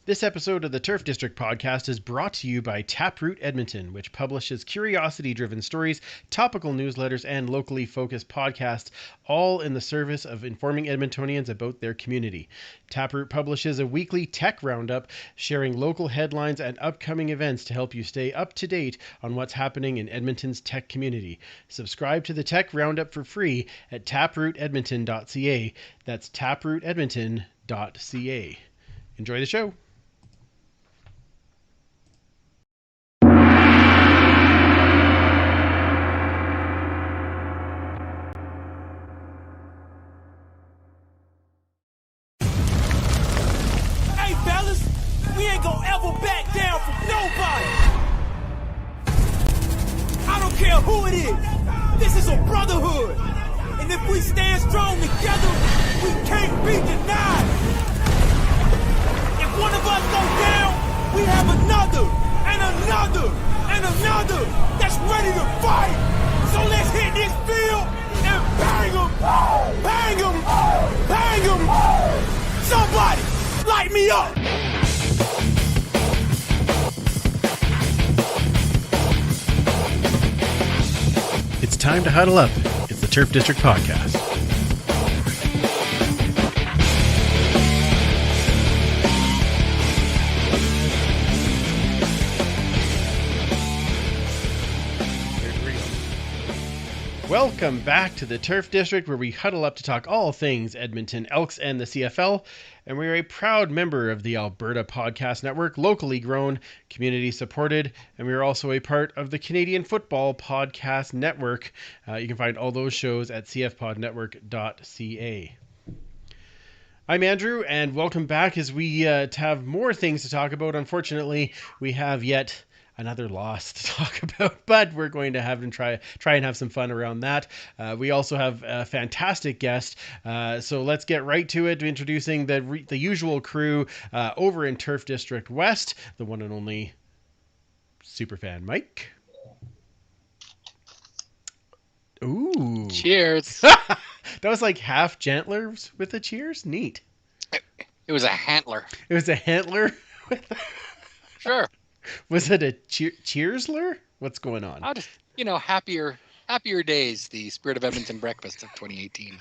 This episode of the Turf District podcast is brought to you by Taproot Edmonton, which publishes curiosity-driven stories, topical newsletters, and locally focused podcasts, all in the service of informing Edmontonians about their community. Taproot publishes a weekly tech roundup, sharing local headlines and upcoming events to help you stay up to date on what's happening in Edmonton's tech community. Subscribe to the tech roundup for free at taprootedmonton.ca. That's taprootedmonton.ca. Enjoy the show. We ain't gonna ever back down from nobody. I don't care who it is. This is a brotherhood. And if we stand strong together, we can't be denied. If one of us goes down, we have another, and another, and another that's ready to fight. So let's hit this field and bang them, bang them, bang them. Somebody, light me up. It's time to huddle up. It's the Turf District Podcast. Welcome back to the Turf District, where we huddle up to talk all things Edmonton Elks and the CFL. And we are a proud member of the Alberta Podcast Network, locally grown, community supported, and we are also a part of the Canadian Football Podcast Network. You can find all those shows at cfpodnetwork.ca. I'm Andrew, and welcome back as we have more things to talk about. Unfortunately, we have yet another loss to talk about, but we're going to have them try and have some fun around that. We also have a fantastic guest, so let's get right to it, introducing the usual crew over in Turf District West, the one and only superfan Mike. Ooh. Cheers. That was like half gentlers with the cheers. Neat. It was a Hantler. It was a Hantler? Sure. Was it a cheersler? What's going on? I'll just, happier days, the Spirit of Edmonton breakfast of 2018.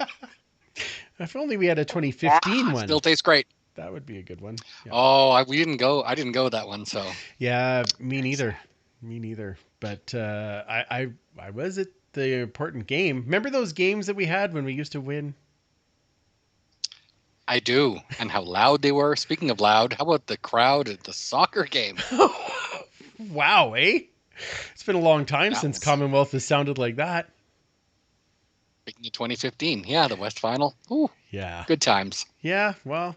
If only we had a 2015 one. Still tastes great. That would be a good one. Yeah. Oh, I didn't go that one, so. Yeah, me neither. But I was at the important game. Remember those games that we had when we used to win? I do. And how loud they were. Speaking of loud, how about the crowd at the soccer game? Wow, eh? It's been a long time since Commonwealth has sounded like that. Speaking of 2015, yeah, the West Final. Ooh, yeah. Good times. Yeah, well,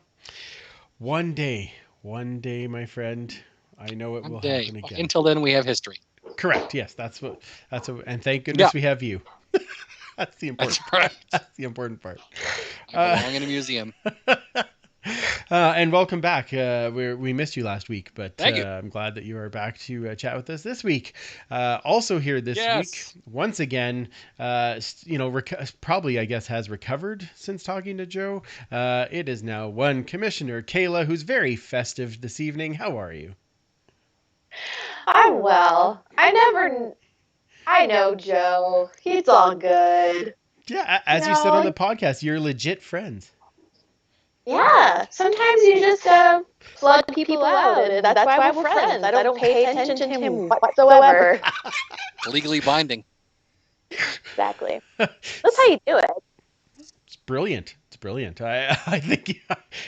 one day, my friend, I know it will happen again. Until then, we have history. Correct. Yes, and thank goodness we have you. That's the important part. That's the important part. I belong in a museum. And welcome back. We missed you last week, but Thank you. I'm glad that you are back to chat with us this week. Also here this week, once again, probably, I guess, has recovered since talking to Joe. It is now one Commissioner Kayla, who's very festive this evening. How are you? I'm well. I know Joe. He's all good. Yeah, as you said on the podcast, you're legit friends. Yeah, sometimes you just plug people out, and that's why we're friends. I don't pay attention to him whatsoever. Legally binding. Exactly. That's how you do it. It's brilliant. I think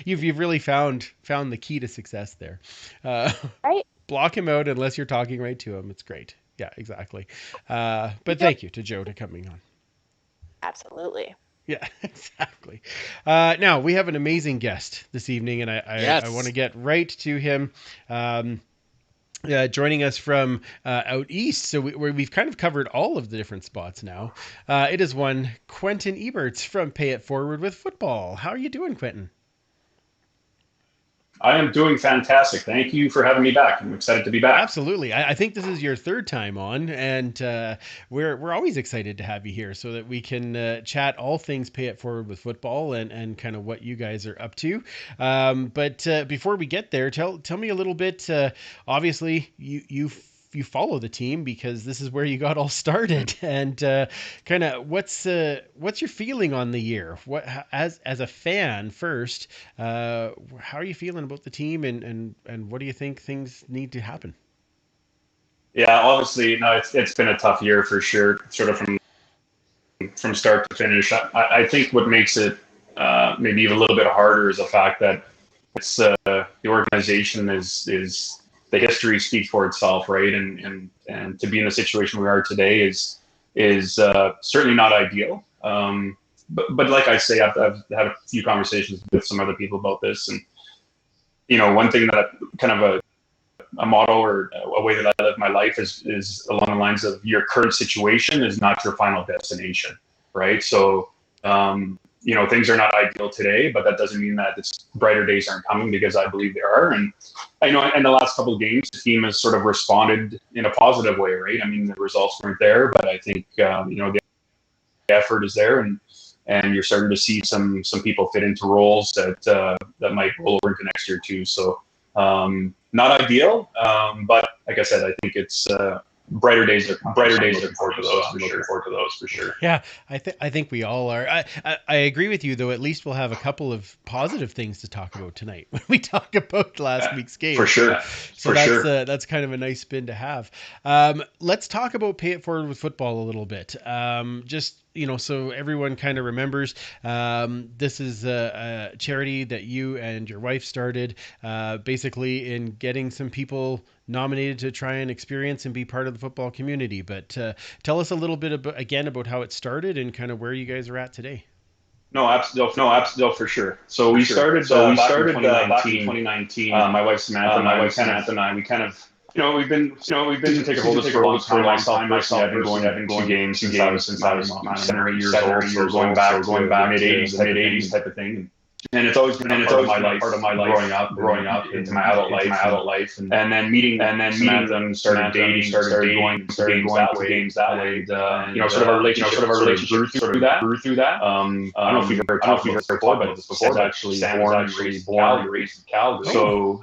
you've really found the key to success there. Right? Block him out unless you're talking right to him. It's great. Yeah, exactly. But thank you to Joe for coming on. Absolutely. Yeah, exactly. Now, we have an amazing guest this evening, and I want to get right to him. Joining us from out east, so we've kind of covered all of the different spots now. It is one Quentin Eberts from Pay It Forward with Football. How are you doing, Quentin? I am doing fantastic. Thank you for having me back. I'm excited to be back. Absolutely. I think this is your third time on, and we're always excited to have you here so that we can chat all things Pay It Forward with football and kind of what you guys are up to. But before we get there, tell me a little bit. Obviously, you follow the team because this is where you got all started, and kind of what's your feeling on the year? What as a fan first, how are you feeling about the team, and what do you think things need to happen? Yeah, obviously, no, it's been a tough year for sure, sort of from start to finish. I think what makes it maybe even a little bit harder is the fact that it's the organization is the history speaks for itself, right? And to be in the situation we are today is certainly not ideal. But like I say, I've had a few conversations with some other people about this, and one thing that kind of a motto or a way that I live my life is along the lines of your current situation is not your final destination, right? So things are not ideal today, but that doesn't mean that it's brighter days aren't coming, because I believe they are. And I know in the last couple of games, the team has sort of responded in a positive way, right? I mean, the results weren't there, but I think, the effort is there, and you're starting to see some people fit into roles that might roll over into next year too. So not ideal, but like I said, I think it's brighter days are looking forward to those. I'm looking forward to those for sure. Yeah, I think we all are. I agree with you, though. At least we'll have a couple of positive things to talk about tonight when we talk about last week's game. For sure. So that's kind of a nice spin to have. Let's talk about Pay It Forward with football a little bit. So everyone kind of remembers, this is a charity that you and your wife started, basically in getting some people nominated to try and experience and be part of the football community. But tell us a little bit about how it started and kind of where you guys are at today. No, absolutely, for sure. So we started back in 2019. My wife Samantha and I, we kind of, we've been taking hold of this for a long time. I've been going to games since I was 7 or 8 years old. So going back mid '80s type of thing. And it's always been part of my life, growing up into my adult life, and then meeting them, started dating, started going to games that way. Sort of our relationship grew through that. I don't know if you've heard before, but Sam's actually born and raised in Calgary. So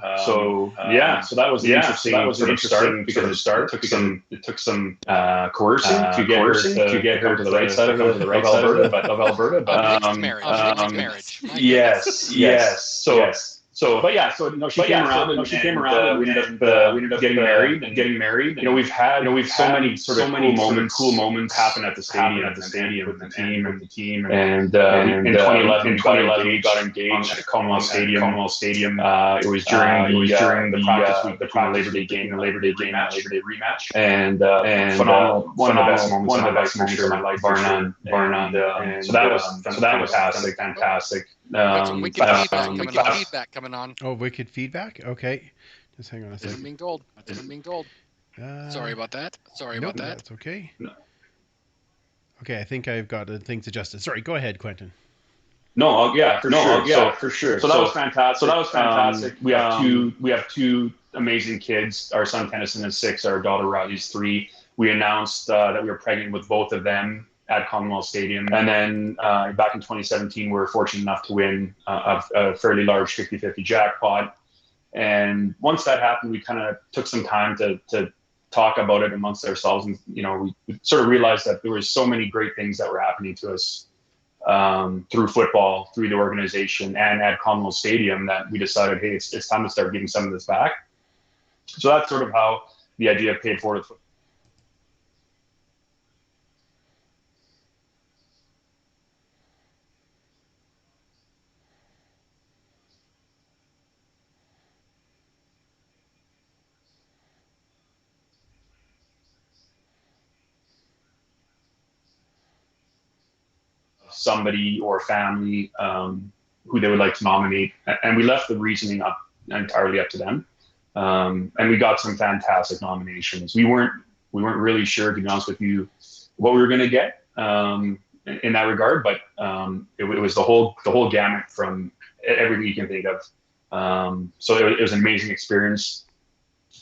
that was an interesting because it took some coercing to get her to the right side of Alberta, but marriage. Yes. So she came around. We ended up getting married. We've had so many cool moments happen at the stadium with the team. And in 2011, we got engaged at Commonwealth Stadium. It was during the practice week between Labor Day game and Labor Day rematch. And phenomenal, one of the best moments of my life, bar none. So that was fantastic. Wicked feedback coming on. Oh, wicked feedback. Okay, just hang on a second. I'm being told. Sorry about that. That's okay. No. Okay, I think I've got things adjusted. Sorry, go ahead, Quentin. For sure. So that was fantastic. We have two amazing kids. Our son Tennyson is 6. Our daughter Riley's 3. We announced that we were pregnant with both of them at Commonwealth Stadium. And then back in 2017, we were fortunate enough to win a fairly large 50-50 jackpot. And once that happened, we kind of took some time to talk about it amongst ourselves. And, we sort of realized that there were so many great things that were happening to us through football, through the organization, and at Commonwealth Stadium, that we decided, hey, it's time to start giving some of this back. So that's sort of how the idea of Pay It Forward football. Somebody or family who they would like to nominate, and we left the reasoning entirely up to them. And we got some fantastic nominations. We weren't really sure, to be honest with you, what we were going to get in that regard, but it was the whole gamut from everything you can think of. So it was an amazing experience.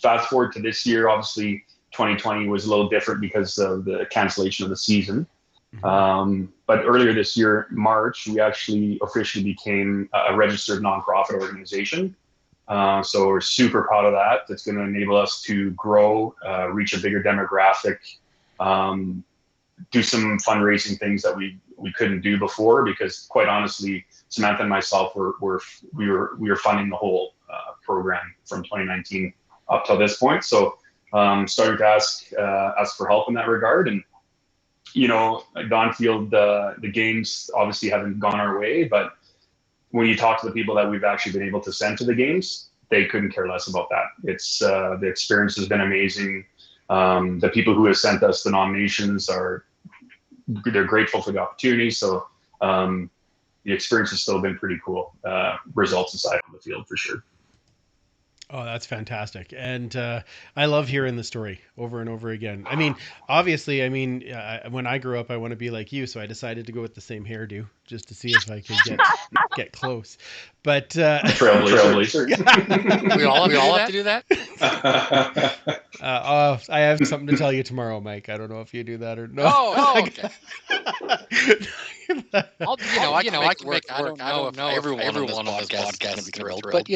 Fast forward to this year, obviously 2020 was a little different because of the cancellation of the season. But earlier this year, March, we actually officially became a registered nonprofit organization. So we're super proud of that. That's going to enable us to grow, reach a bigger demographic, do some fundraising things that we couldn't do before, because quite honestly, Samantha and myself we were funding the whole program from 2019 up till this point. So starting to ask for help in that regard. And Dawnfield, the games obviously haven't gone our way, but when you talk to the people that we've actually been able to send to the games, they couldn't care less about that. It's the experience has been amazing. The people who have sent us the nominations they're grateful for the opportunity. So the experience has still been pretty cool. Results aside from the field, for sure. Oh, that's fantastic. And I love hearing the story over and over again. I mean, obviously, when I grew up, I want to be like you. So I decided to go with the same hairdo just to see if I could get close. But Trailblazer. we all have to do that. I have something to tell you tomorrow, Mike. I don't know if you do that or not. Oh, okay. I can make it work. I don't know if everyone on this podcast is thrilled, but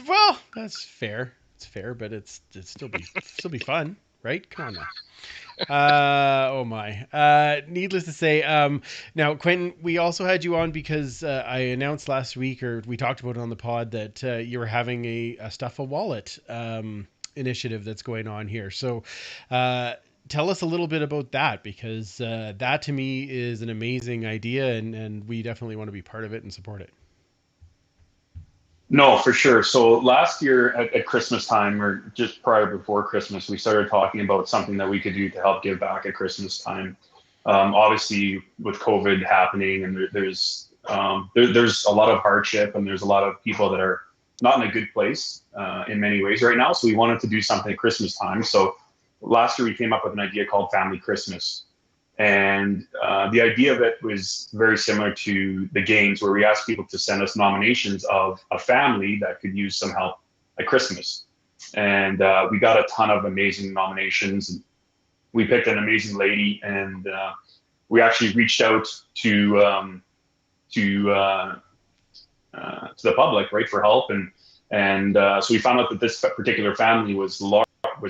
Well, that's fair. It's fair, but it's still be fun, right? Come on now. Oh my. Needless to say, now Quentin, we also had you on because I announced last week, or we talked about it on the pod, that you were having a Stuff a Wallet initiative that's going on here. So tell us a little bit about that, because that to me is an amazing idea, and we definitely want to be part of it and support it. No, for sure. So last year at Christmas time, or just prior before Christmas, we started talking about something that we could do to help give back at Christmas time. Obviously, with COVID happening, and there's a lot of hardship, and there's a lot of people that are not in a good place in many ways right now. So we wanted to do something at Christmas time. So last year we came up with an idea called Family Christmas. And the idea of it was very similar to the games, where we asked people to send us nominations of a family that could use some help at Christmas. And we got a ton of amazing nominations. And we picked an amazing lady, and we actually reached out to the public, right, for help. And so we found out that this particular family was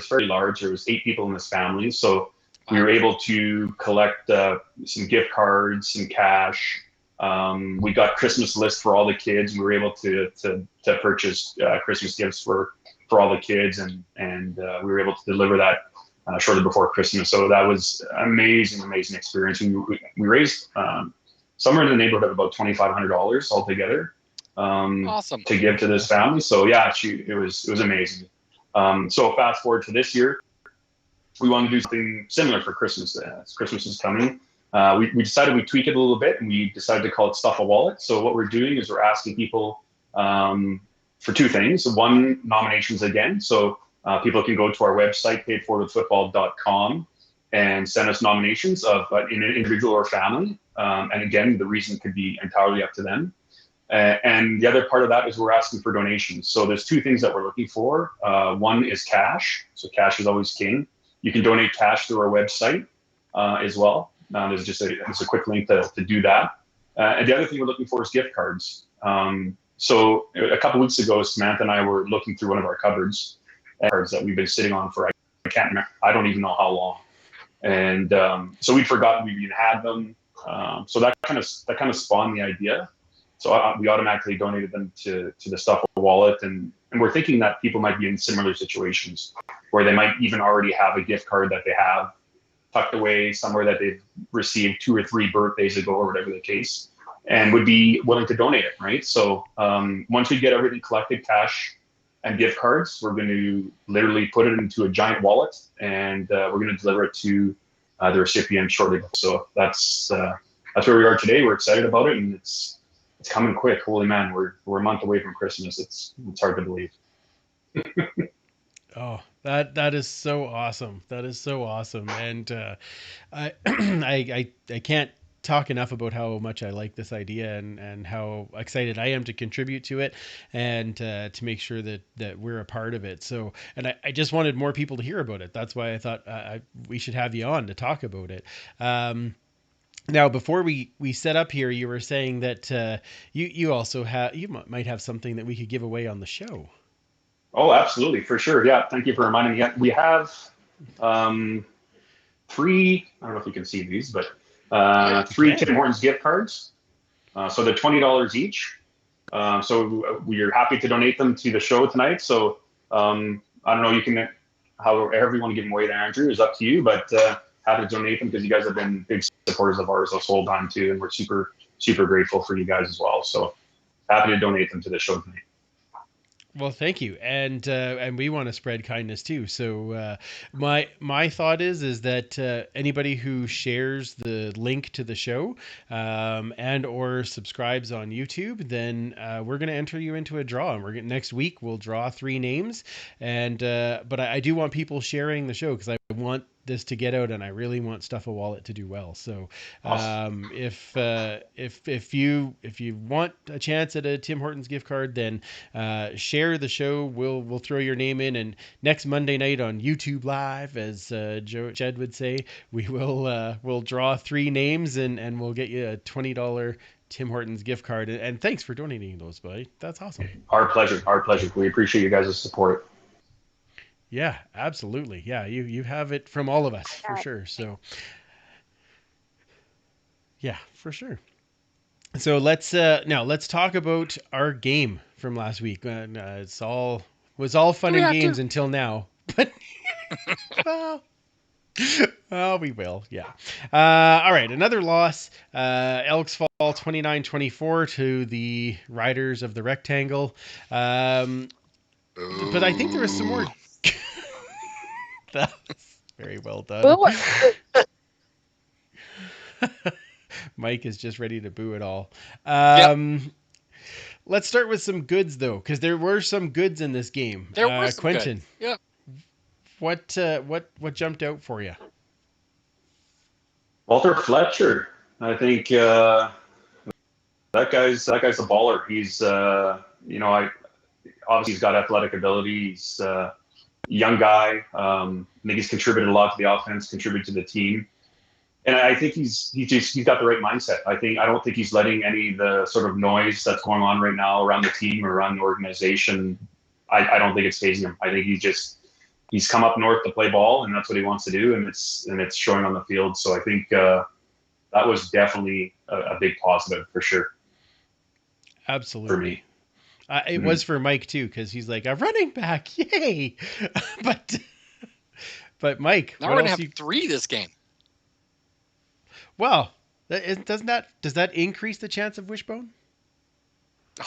very large. There was 8 people in this family. So we were able to collect some gift cards, some cash. We got Christmas lists for all the kids. We were able to purchase Christmas gifts for all the kids, and we were able to deliver that shortly before Christmas. So that was amazing experience. We raised somewhere in the neighborhood of about $2,500 altogether. Awesome. To give to this family. So yeah, it was amazing. So fast forward to this year, we want to do something similar for Christmas. As Christmas is coming, we decided we'd tweak it a little bit, and we decided to call it Stuff a Wallet. So what we're doing is we're asking people for 2 things. One, nominations again. So people can go to our website, paidforwithfootball.com, and send us nominations of an individual or family. And again, the reason could be entirely up to them. And the other part of that is we're asking for donations. So there's 2 things that we're looking for. One is cash. So cash is always king. You can donate cash through our website as well. There's just a quick link to do that. And the other thing we're looking for is gift cards. So a couple weeks ago, Samantha and I were looking through one of our cupboards, cards that we've been sitting on for, I don't even know how long. And so we'd forgotten we even had them. So that kind of spawned the idea. So we automatically donated them to the Stuff a Wallet, and we're thinking that people might be in similar situations where they might even already have a gift card that they have tucked away somewhere that they've received 2 or 3 birthdays ago, or whatever the case, and would be willing to donate it, right? So once we get everything collected, cash and gift cards, we're going to literally put it into a giant wallet, and we're going to deliver it to the recipient shortly. So that's where we are today. We're excited about it, and it's coming quick. Holy man, we're a month away from Christmas. It's hard to believe. Oh, that is so awesome. That is so awesome. And I can't talk enough about how much I like this idea and how excited I am to contribute to it and to make sure that we're a part of it. So, and I just wanted more people to hear about it. That's why I thought we should have you on to talk about it. Now, before we set up here, you were saying that you also might have something that we could give away on the show. Oh, absolutely, for sure. Yeah, thank you for reminding me. We have 3. I don't know if you can see these, but 3 Tim Hortons gift cards. So they're $20 each. So we're happy to donate them to the show tonight. So I don't know, however you want to give them away there, Andrew, is up to you, but happy to donate them because you guys have been big supporters of ours this whole time too, and we're super, super grateful for you guys as well. So happy to donate them to the show tonight. Well, thank you, and we want to spread kindness too. So my thought is that anybody who shares the link to the show and or subscribes on YouTube, then we're going to enter you into a draw, and next week we'll draw 3 names. And but I do want people sharing the show because I want this to get out, and I really want Stuff a Wallet to do well. So Awesome. if you want a chance at a Tim Hortons gift card, then share the show. We'll throw your name in, and next Monday night on YouTube Live, as Jed would say, we'll draw 3 names, and we'll get you a $20 Tim Hortons gift card. And thanks for donating those, buddy. That's awesome. Our pleasure. We appreciate you guys' support. Yeah, absolutely. Yeah, you have it from all of us for sure. So yeah, for sure. So let's talk about our game from last week. Was all fun and games until now, but well, we will. Yeah. All right, another loss. Elks fall 29-24 to the Riders of the Rectangle. But I think there was some more. That was very well done. Mike is just ready to boo it all. Let's start with some goods, though, because there were some goods in this game. There were some Quentin. Good. Yeah. What jumped out for you? Walter Fletcher. I think that guy's a baller. He's obviously he's got athletic ability. He's young guy. I think he's contributed a lot to the offense, contributed to the team, and I think he's got the right mindset. I don't think he's letting any of the sort of noise that's going on right now around the team or around the organization. I don't think it's phasing him. I think he's come up north to play ball, and that's what he wants to do, and it's showing on the field. So I think that was definitely a big positive for sure. Absolutely. For me. It was for Mike too, because he's like, a running back, yay! but Mike, now we're gonna have 3 this game. Well, does that increase the chance of Wishbone?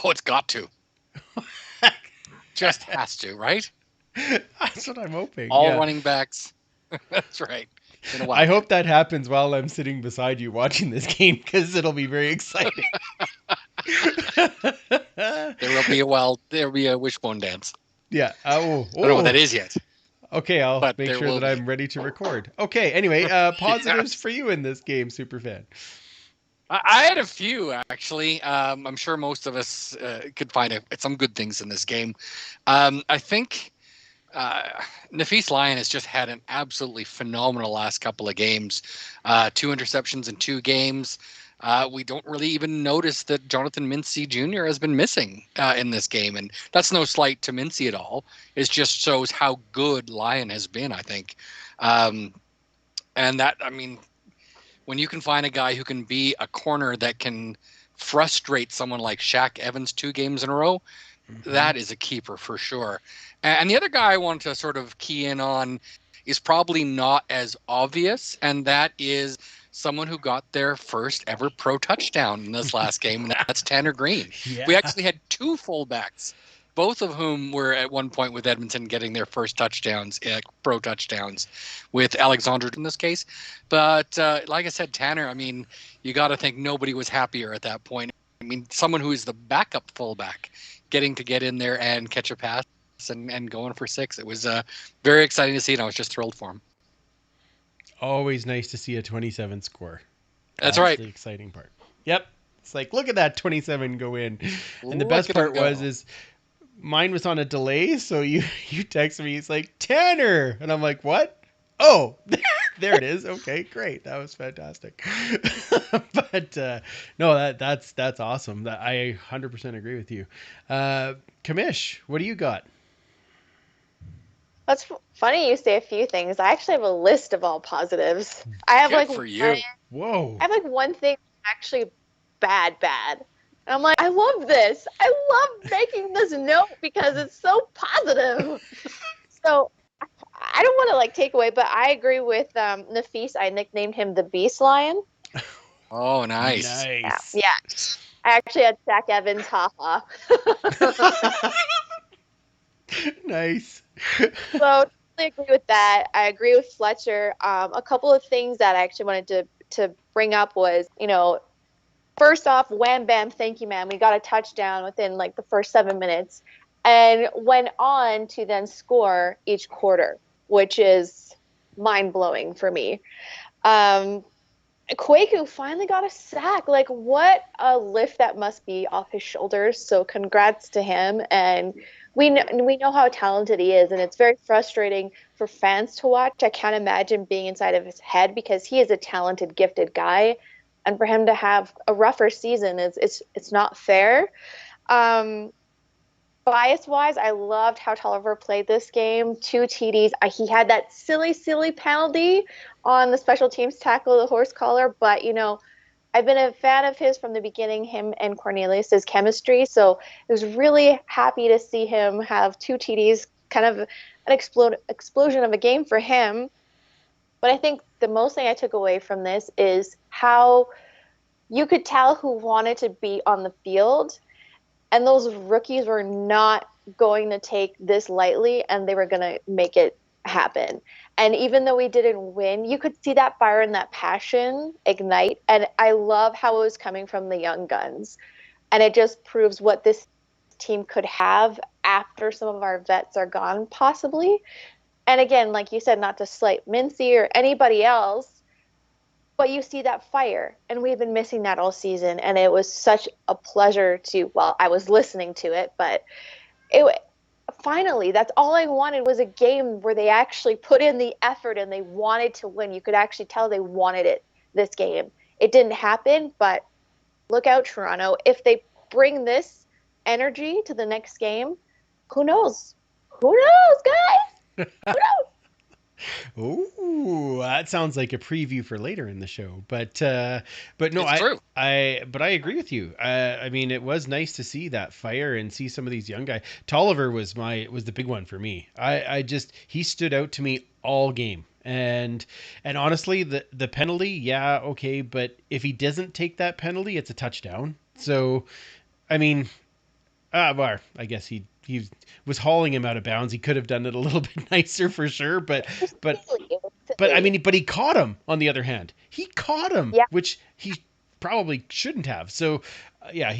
Oh, it's got to. Just has to, right? That's what I'm hoping. All running backs. That's right. I hope that happens while I'm sitting beside you watching this game, because it'll be very exciting. There will be a wishbone dance. Yeah. I don't know what that is yet. Okay, I'll make sure that I'm ready to record. Okay, anyway, positives for you in this game, Superfan. I had a few, actually. I'm sure most of us could find some good things in this game. I think Nafis Lyon has just had an absolutely phenomenal last couple of games. 2 interceptions in 2 games. We don't really even notice that Jonathan Mincy Jr. has been missing in this game. And that's no slight to Mincy at all. It just shows how good Lyon has been, I think. And that, I mean, when you can find a guy who can be a corner that can frustrate someone like Shaq Evans 2 games in a row, that is a keeper for sure. And the other guy I want to sort of key in on is probably not as obvious, and that is someone who got their first ever pro touchdown in this last game, and that's Tanner Green. Yeah. We actually had 2 fullbacks, both of whom were at one point with Edmonton getting their first touchdowns, pro touchdowns, with Alexander in this case. But like I said, Tanner, I mean, you got to think nobody was happier at that point. I mean, someone who is the backup fullback getting to get in there and catch a pass and going for 6. It was very exciting to see, and I was just thrilled for him. Always nice to see a 27 score. That's right. The exciting part. Yep. It's like, look at that 27 go in. And the Look best at 'em part go. was mine was on a delay, so you text me, it's like, Tanner, and I'm like, what? Oh, there it is. Okay, great. That was fantastic. But no, that's awesome. That I 100% agree with you. Kamish, what do you got? That's funny you say a few things. I actually have a list of all positives. I have Good for you. Whoa. I have like one thing actually bad. And I'm like, I love this. I love making this note because it's so positive. So I don't want to like take away, but I agree with Nafis. I nicknamed him the Beast Lion. Oh, nice. Nice. Yeah. I actually had Zach Evans, haha. Nice. So totally agree with that. I agree with Fletcher. A couple of things that I actually wanted to bring up was, first off, wham bam, thank you, man. We got a touchdown within like the first 7 minutes, and went on to then score each quarter, which is mind blowing for me. Kwaku finally got a sack. Like, what a lift that must be off his shoulders. So congrats to him. And we know how talented he is, and it's very frustrating for fans to watch. I can't imagine being inside of his head because he is a talented, gifted guy, and for him to have a rougher season it's not fair. Bias-wise, I loved how Tolliver played this game. 2 TDs. He had that silly penalty on the special teams tackle, the horse collar, but I've been a fan of his from the beginning, him and Cornelius' chemistry. So I was really happy to see him have 2 TDs, kind of an explosion of a game for him. But I think the most thing I took away from this is how you could tell who wanted to be on the field. And those rookies were not going to take this lightly, and they were going to make it happen. And even though we didn't win, you could see that fire and that passion ignite. And I love how it was coming from the young guns. And it just proves what this team could have after some of our vets are gone, possibly. And again, like you said, not to slight Mincy or anybody else, but you see that fire. And we've been missing that all season. And it was such a pleasure I was listening to it, but finally, that's all I wanted was a game where they actually put in the effort and they wanted to win. You could actually tell they wanted it this game. It didn't happen, but look out, Toronto. If they bring this energy to the next game, who knows? Who knows, guys? Who knows? Ooh, that sounds like a preview for later in the show. But no, It's true. I agree with you. I mean, it was nice to see that fire and see some of these young guys. Tolliver was the big one for me. He stood out to me all game. And honestly, the penalty, yeah, okay, but if he doesn't take that penalty, it's a touchdown. So, I mean, well, I guess he was hauling him out of bounds. He could have done it a little bit nicer for sure, but I mean, but he caught him. On the other hand, he caught him, yeah, which he probably shouldn't have. So, yeah,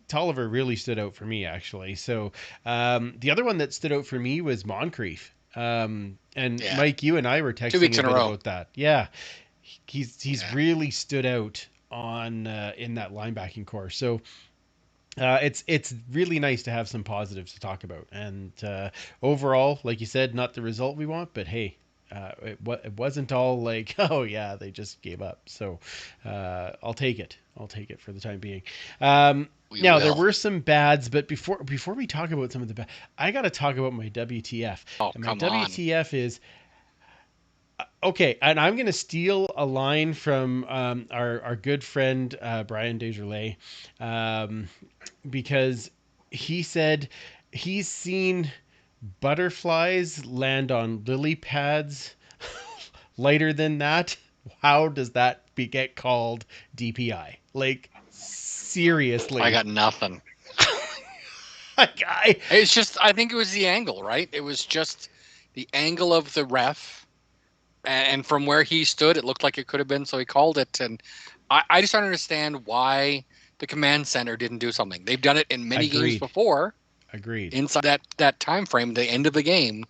Tolliver really stood out for me actually. So, the other one that stood out for me was Moncrief. And yeah. Mike, you and I were texting 2 weeks in a row about that. Yeah, he's really stood out on in that linebacking core. So. It's really nice to have some positives to talk about, and overall, like you said, not the result we want, but hey, it wasn't all like, oh yeah, they just gave up. So I'll take it for the time being. Now there were some bads, but before we talk about some of the bad, I got to talk about my WTF. Oh, and my come WTF on. Is okay, and I'm going to steal a line from our good friend Brian Desjardins, because he said he's seen butterflies land on lily pads lighter than that. How does that get called DPI? Like, seriously. I got nothing. It's just, I think it was the angle, right? It was just the angle of the ref. And from where he stood, it looked like it could have been, so he called it. And I just don't understand why the command center didn't do something. They've done it in many games before. Agreed. Inside that time frame, the end of the game.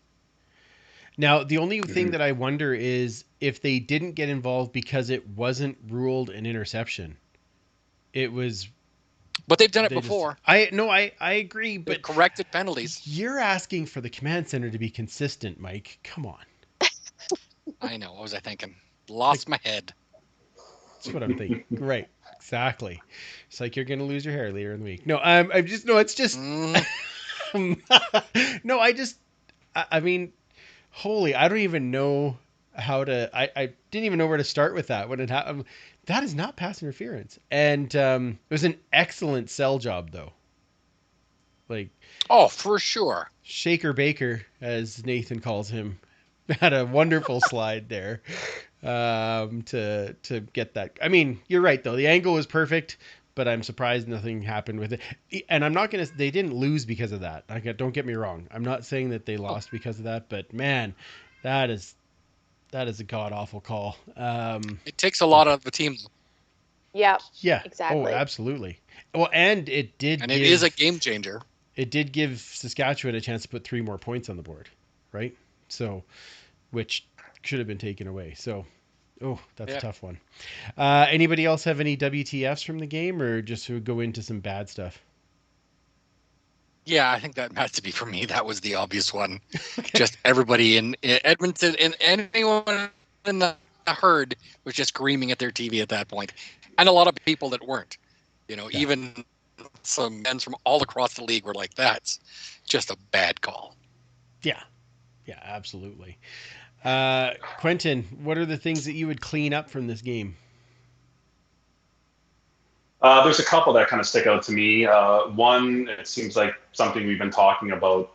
Now, the only thing that I wonder is if they didn't get involved because it wasn't ruled an interception. It was. But they've done it before. I agree, They've but corrected penalties. you're asking for the command center to be consistent, Mike. Come on. I know. What was I thinking? Lost my head. That's what I'm thinking. Right. Exactly. It's like you're gonna lose your hair later in the week. No, I'm just no. It's just no. I mean, holy! I don't even know how to. I didn't even know where to start with that when it happened. That is not pass interference, and it was an excellent sell job though. Like, oh, for sure. Shaker Baker, as Nathan calls him, had a wonderful slide there to get that. I mean, you're right though. The angle was perfect, but I'm surprised nothing happened with it. And I'm not gonna. They didn't lose because of that. Don't get me wrong. I'm not saying that they lost because of that, but man, that is a god awful call. It takes a lot out of the team. Yeah. Yeah. Exactly. Oh, absolutely. Well, and it did. And it is a game changer. It did give Saskatchewan a chance to put 3 more points on the board, right? So, which should have been taken away. So, that's a tough one. Anybody else have any WTFs from the game, or just to go into some bad stuff? Yeah, I think that has to be for me. That was the obvious one. Just everybody in Edmonton and anyone in the herd was just screaming at their TV at that point. And a lot of people that weren't. Even some fans from all across the league were like, that's just a bad call. Yeah. Yeah, absolutely. Quentin, what are the things that you would clean up from this game? There's a couple that kind of stick out to me. One, it seems like something we've been talking about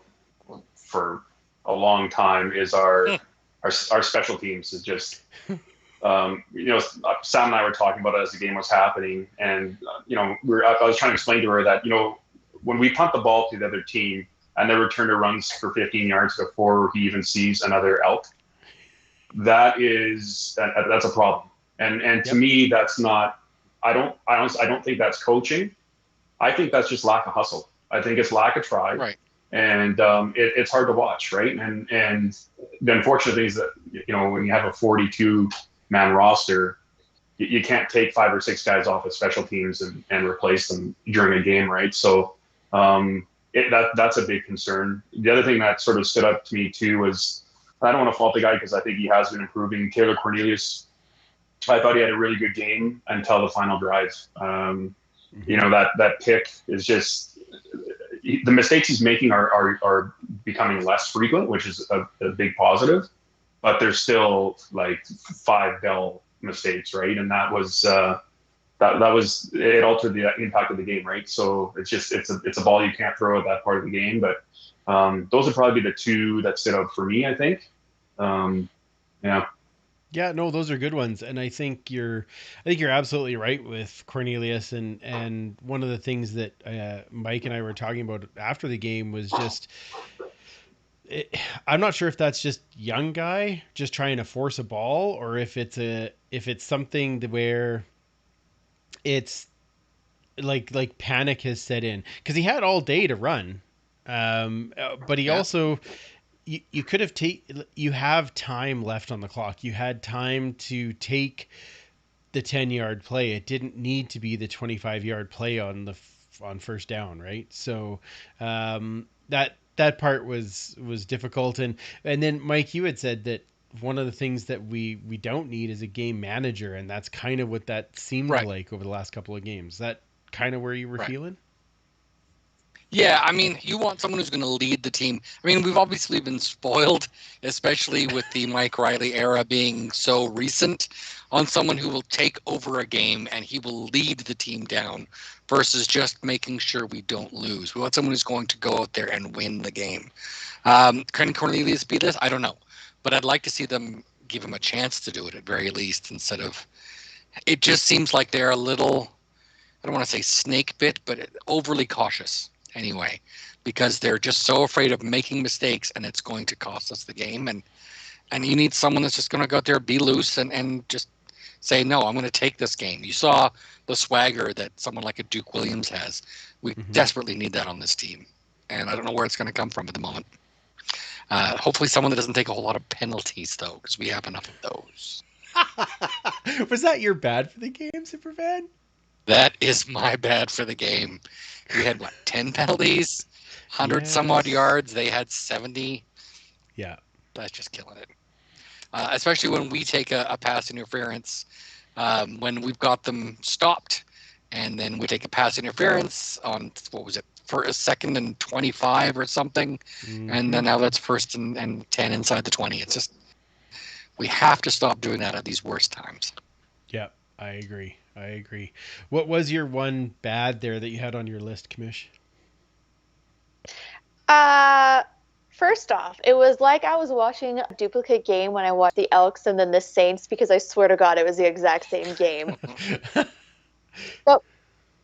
for a long time is our special teams. Is just, Sam and I were talking about it as the game was happening, and I was trying to explain to her that when we punt the ball to the other team and the returner runs for 15 yards before he even sees another elk, that's a problem. And to me, that's not. I don't think that's coaching. I think that's just lack of hustle. I think it's lack of try. Right. And it's hard to watch, right? And the unfortunate thing is that when you have a 42-man roster, you can't take 5 or 6 guys off of special teams and replace them during a game, right? So that's a big concern. The other thing that sort of stood up to me too was, I don't want to fault the guy because I think he has been improving. Taylor Cornelius, I thought he had a really good game until the final drive. That pick is just, the mistakes he's making are becoming less frequent, which is a big positive. But there's still like 5 Bell mistakes, right? And that was it altered the impact of the game, right? So it's a ball you can't throw at that part of the game. But those would probably be the 2 that stood out for me, I think. Yeah. Yeah, no, those are good ones, and I think you're absolutely right with Cornelius, and one of the things that Mike and I were talking about after the game was just, I'm not sure if that's just young guy just trying to force a ball, or if it's something where it's like panic has set in, because he had all day to run, but he also. You could have you have time left on the clock. You had time to take the 10-yard play. It didn't need to be the 25-yard play on first down, right? So that part was difficult. And then Mike, you had said that one of the things that we don't need is a game manager, and that's kind of what that seemed like over the last couple of games. Is that kind of where you were feeling? Yeah, I mean, you want someone who's going to lead the team. I mean, we've obviously been spoiled, especially with the Mike Riley era being so recent, on someone who will take over a game and he will lead the team down versus just making sure we don't lose. We want someone who's going to go out there and win the game. Can Cornelius be this? I don't know. But I'd like to see them give him a chance to do it at very least, instead of, it just seems like they're a little, I don't want to say snake bit, but overly cautious. Anyway, because they're just so afraid of making mistakes and it's going to cost us the game. And you need someone that's just going to go out there, be loose, and just say, no, I'm going to take this game. You saw the swagger that someone like a Duke Williams has. We desperately need that on this team. And I don't know where it's going to come from at the moment. Hopefully someone that doesn't take a whole lot of penalties, though, because we have enough of those. Was that your bad for the game, Superfan? That is my bad for the game. We had, 10 penalties? 100 some odd yards. They had 70. Yeah. That's just killing it. Especially when we take a pass interference, when we've got them stopped, and then we take a pass interference on, what was it, for a 2nd and 25 or something, and then now that's 1st and 10 inside the 20. It's just, we have to stop doing that at these worst times. Yeah, I agree. What was your one bad there that you had on your list, Kamish? First off, it was like I was watching a duplicate game when I watched the Elks and then the Saints, because I swear to God it was the exact same game. But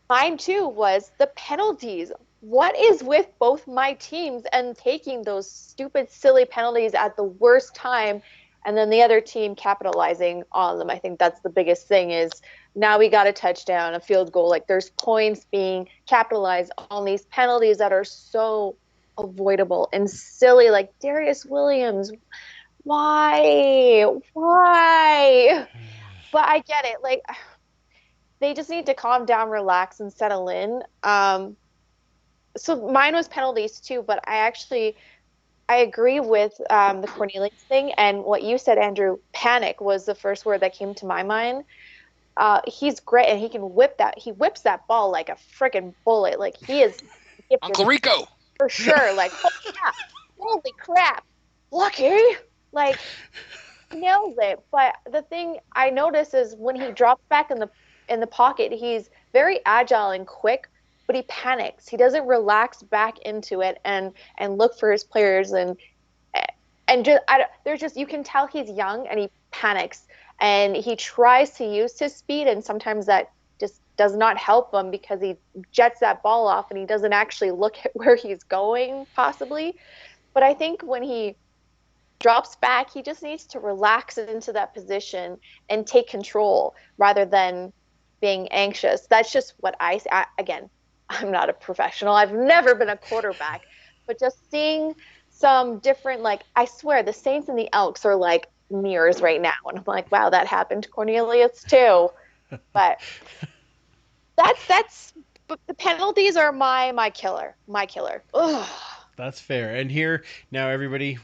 mine too was the penalties. What is with both my teams and taking those stupid, silly penalties at the worst time, and then the other team capitalizing on them? I think that's the biggest thing, is now we got a touchdown, a field goal. Like, there's points being capitalized on these penalties that are so avoidable and silly. Like Darius Williams, why? But I get it. Like, they just need to calm down, relax, and settle in. So mine was penalties too, but I agree with the Cornelius thing, and what you said, Andrew. Panic was the first word that came to my mind. He's great, and he whips that ball like a freaking bullet. Like, he is Uncle Rico. For sure. Like, holy crap, lucky. Like, nails it. But the thing I notice is when he drops back in the pocket, he's very agile and quick, but he panics. He doesn't relax back into it and look for his players, and just you can tell he's young and he panics, and he tries to use his speed, and sometimes that just does not help him because he jets that ball off and he doesn't actually look at where he's going, possibly. But I think when he drops back, he just needs to relax into that position and take control rather than being anxious. That's just what again, I'm not a professional. I've never been a quarterback, but just seeing some different, like, I swear the Saints and the Elks are like mirrors right now. And I'm like, wow, that happened to Cornelius too. But but the penalties are my killer. Ugh. That's fair. And here, now everybody,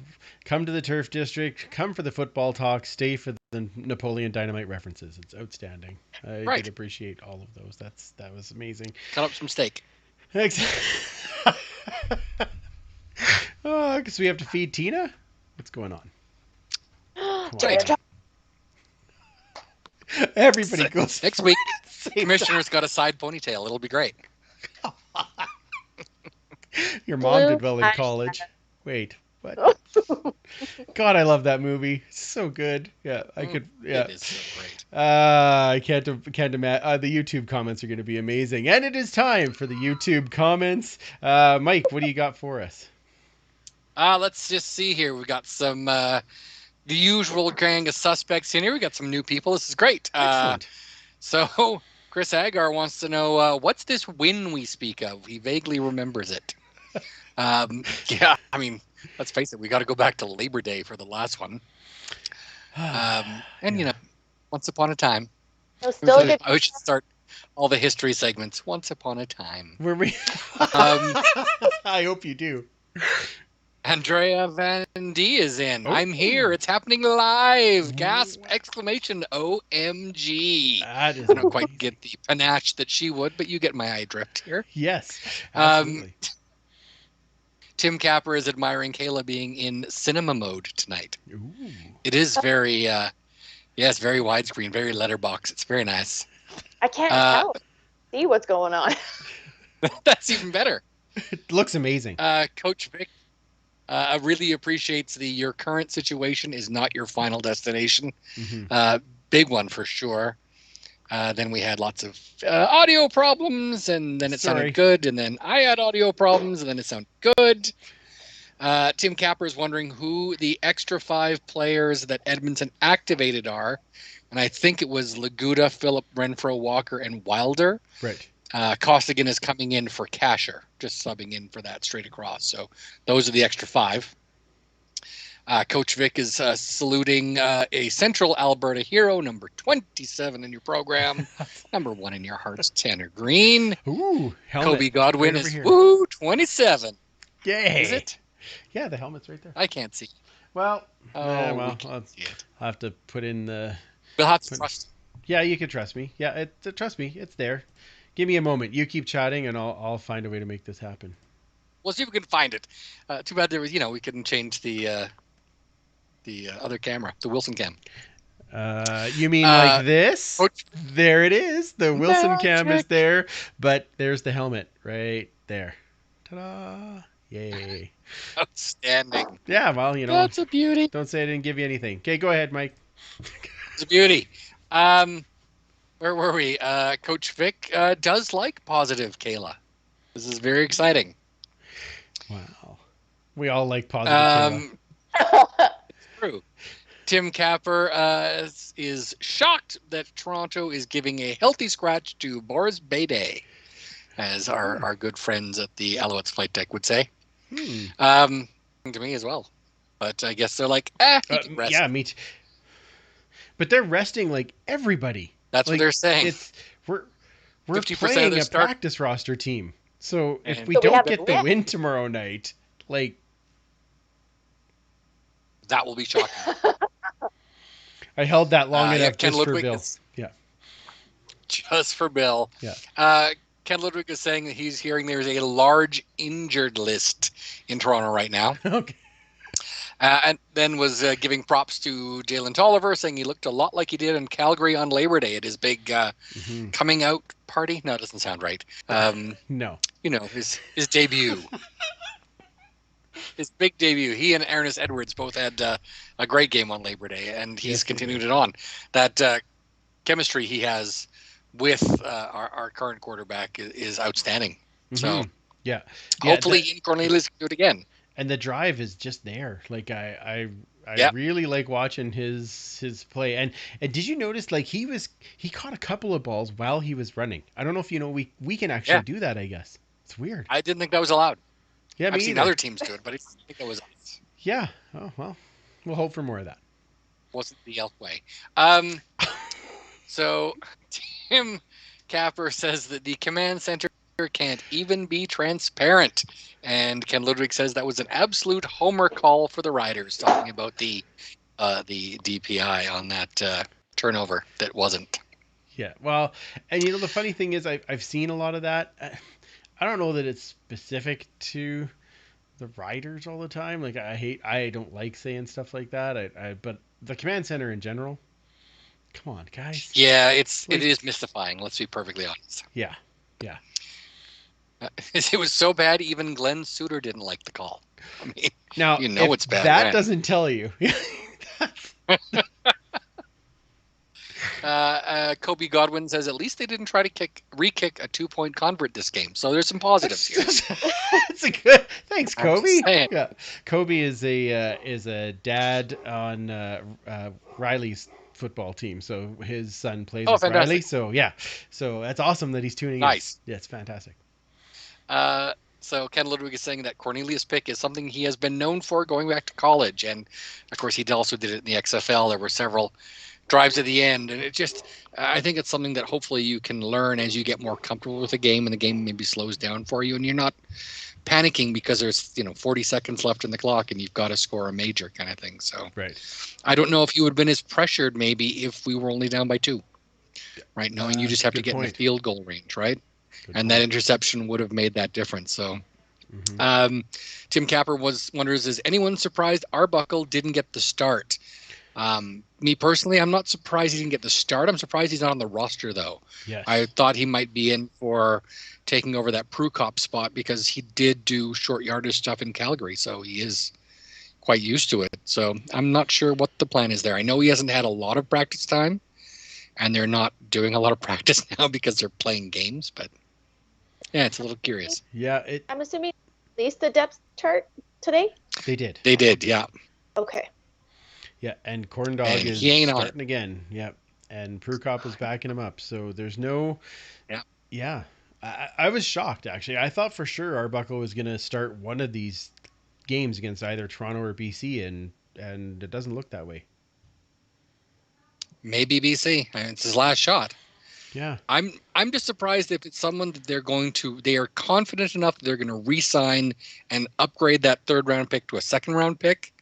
come to the Turf District, come for the football talk, stay for the Napoleon Dynamite references. It's outstanding. I did appreciate all of those. That was amazing. Cut up some steak. Because we have to feed Tina? What's going on? Everybody goes next week. Commissioner's got a side ponytail. It'll be great. Your mom did well in college. Wait, what? God, I love that movie. So good. Yeah, I could. Yeah, it is so great. I can't imagine. The YouTube comments are going to be amazing, and it is time for the YouTube comments. Mike, what do you got for us? Let's just see here. We got some the usual gang of suspects in here. We got some new people. This is great. Excellent. So Chris Agar wants to know what's this win we speak of? He vaguely remembers it. Yeah, I mean, let's face it, we got to go back to Labor Day for the last one. And, you know, once upon a time. I should start all the history segments. Once upon a time. I hope you do. Andrea Van D is in. Oh. I'm here. It's happening live. Gasp! Exclamation! OMG! That is I don't quite get the panache that she would, but you get my eye drift here. Yes. Absolutely. Tim Capper is admiring Kayla being in cinema mode tonight. Ooh. It is very, yes, very widescreen, very letterbox. It's very nice. I can't see what's going on. That's even better. It looks amazing. Coach Vic really appreciates your current situation is not your final destination. Mm-hmm. Big one for sure. Then we had lots of audio problems, and then it sounded good, and then I had audio problems, and then it sounded good. Tim Capper is wondering who the extra 5 players that Edmonton activated are, and I think it was Laguda, Phillip, Renfro, Walker, and Wilder. Right. Costigan is coming in for Kasher, just subbing in for that straight across. So those are the extra 5. Coach Vic is saluting a Central Alberta hero, number 27 in your program, number 1 in your hearts, Tanner Green. Ooh, helmet. Kobe Godwin right over is here. woo 27. Yay! Is it? Yeah, the helmet's right there. I can't see. Well, Oh, well, we can't see it. I'll have to put in the. We'll have to trust. Yeah, you can trust me. Yeah, trust me, it's there. Give me a moment. You keep chatting, and I'll find a way to make this happen. We'll see if we can find it. Too bad there was, we couldn't change the other camera, the Wilson cam. You mean like this? Coach- There it is. The Wilson cam is Magic. there, but there's the helmet right there. Ta-da! Yay! Outstanding. Yeah, well, That's a beauty. don't say I didn't give you anything. Okay, go ahead, Mike. It's a beauty. Where were we? Coach Vic does like positive Kayla. This is very exciting. Wow, we all like positive. True. Tim Capper is shocked that Toronto is giving a healthy scratch to Boris Bede, as our good friends at the Alouettes Flight Deck would say. To me as well. But I guess they're like, he can rest. Yeah, me too. But they're resting like everybody. That's what they're saying. We're 50% of playing their a start- practice roster team. So if And- we So we don't have get to the win. win tomorrow night, like That will be shocking. I held that long Yeah, enough Ken just for Ludwig Bill. is- Yeah. Just for Bill. Yeah. Ken Ludwig is saying that he's hearing there's a large injured list in Toronto right now. Okay. And then was giving props to Jalen Tolliver, saying he looked a lot like he did in Calgary on Labor Day at his big coming out party. No, it doesn't sound right. No. His debut. His big debut. He and Ernest Edwards both had a great game on Labor Day, and he's Yes, they continued it on. That chemistry he has with our current quarterback is outstanding. So Mhm. Yeah. hopefully Ian Cornelius can do it again. And the drive is just there. Like I Yep. really like watching his play. And did you notice like he caught a couple of balls while he was running? I don't know if you know we can actually do that, I guess. It's weird. I didn't think that was allowed. Yeah, I've me seen either. other teams do it, but I didn't think that was Yeah. Oh well. We'll hope for more of that. wasn't the elf way. So Tim Capper says that the command center can't even be transparent. And Ken Ludwig says that was an absolute homer call for the Riders, talking about the DPI on that turnover that wasn't. Yeah. Well, and the funny thing is I've seen a lot of that. I don't know that it's specific to the Riders all the time. Like I don't like saying stuff like that. But the command center in general. Come on, guys. Yeah, it is mystifying. Let's be perfectly honest. Yeah. It was so bad, even Glenn Suter didn't like the call. I mean, Now, if it's bad. that then. doesn't tell you. Kobe Godwin says at least they didn't try to re-kick a 2-point convert this game. So there's some positives here. It's a good. Thanks, I'm Kobe. just saying. Yeah, Kobe is a dad on Riley's football team, so his son plays with fantastic. Riley. So yeah, so that's awesome that he's tuning in. Nice. Yeah, it's fantastic. So Ken Ludwig is saying that Cornelius Pick is something he has been known for going back to college, and of course he also did it in the XFL. There were several drives at the end, and it just I think it's something that hopefully you can learn as you get more comfortable with the game, and the game maybe slows down for you, and you're not panicking because there's 40 seconds left in the clock and you've got to score a major kind of thing. So Right. I don't know if you would have been as pressured maybe if we were only down by 2, right? Knowing you just have to good get in the point. field goal range, right? Good And that interception would have made that difference. So Mhm. Tim Capper wonders, is anyone surprised Arbuckle didn't get the start? Me personally, I'm not surprised he didn't get the start. I'm surprised he's not on the roster, though. Yes. I thought he might be in for taking over that Prukop spot because he did do short yardage stuff in Calgary, so he is quite used to it. So I'm not sure what the plan is there. I know he hasn't had a lot of practice time, and they're not doing a lot of practice now because they're playing games, but yeah, it's a little curious. Yeah, I'm assuming at least the depth chart today. they did. They did, yeah. Okay. Yeah, and Corn Dog And is he ain't on it. starting again. Yep, and Prukop is backing him up. So there's no. Yeah. Yeah, I was shocked actually. I thought for sure Arbuckle was going to start one of these games against either Toronto or BC, and and it doesn't look that way. Maybe BC. It's his last shot. Yeah. I'm just surprised if it's someone that they are confident enough that they're going to re-sign and upgrade that 3rd round pick to a 2nd round pick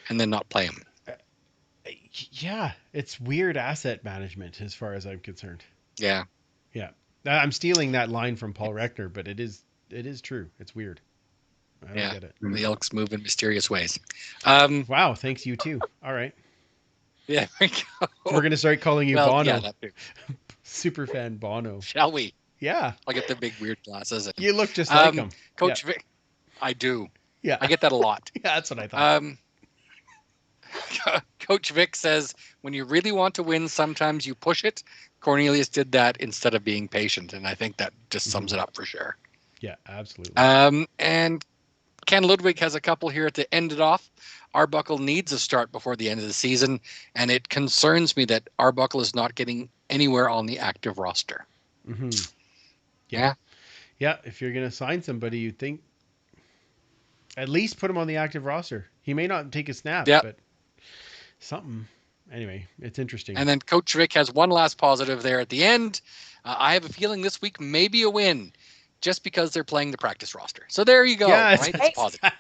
and then not play him. Yeah, it's weird asset management as far as I'm concerned. Yeah. Yeah. I'm stealing that line from Paul Reckner, but it is true. It's weird. I don't get it. The Elks move in mysterious ways. Wow, thanks you too. All right. Yeah, there we go. We're going to start calling you Bono. Yeah, that too. Superfan Bono. Shall we? Yeah. I'll get the big weird glasses. And, You look just like him. Coach Vic. I do. Yeah. I get that a lot. Yeah, that's what I thought. Coach Vic says, when you really want to win, sometimes you push it. Cornelius did that instead of being patient, and I think that just sums it up for sure. Yeah, absolutely. And Ken Ludwig has a couple here to end it off. Arbuckle needs a start before the end of the season, and it concerns me that Arbuckle is not getting anywhere on the active roster. Mm-hmm. Yeah. Yeah, if you're going to sign somebody, you'd think at least put him on the active roster. He may not take a snap, but something. Anyway, it's interesting. And then Coach Vic has one last positive there at the end. I have a feeling this week may be a win just because they're playing the practice roster. So there you go. Yeah, right? That's positive.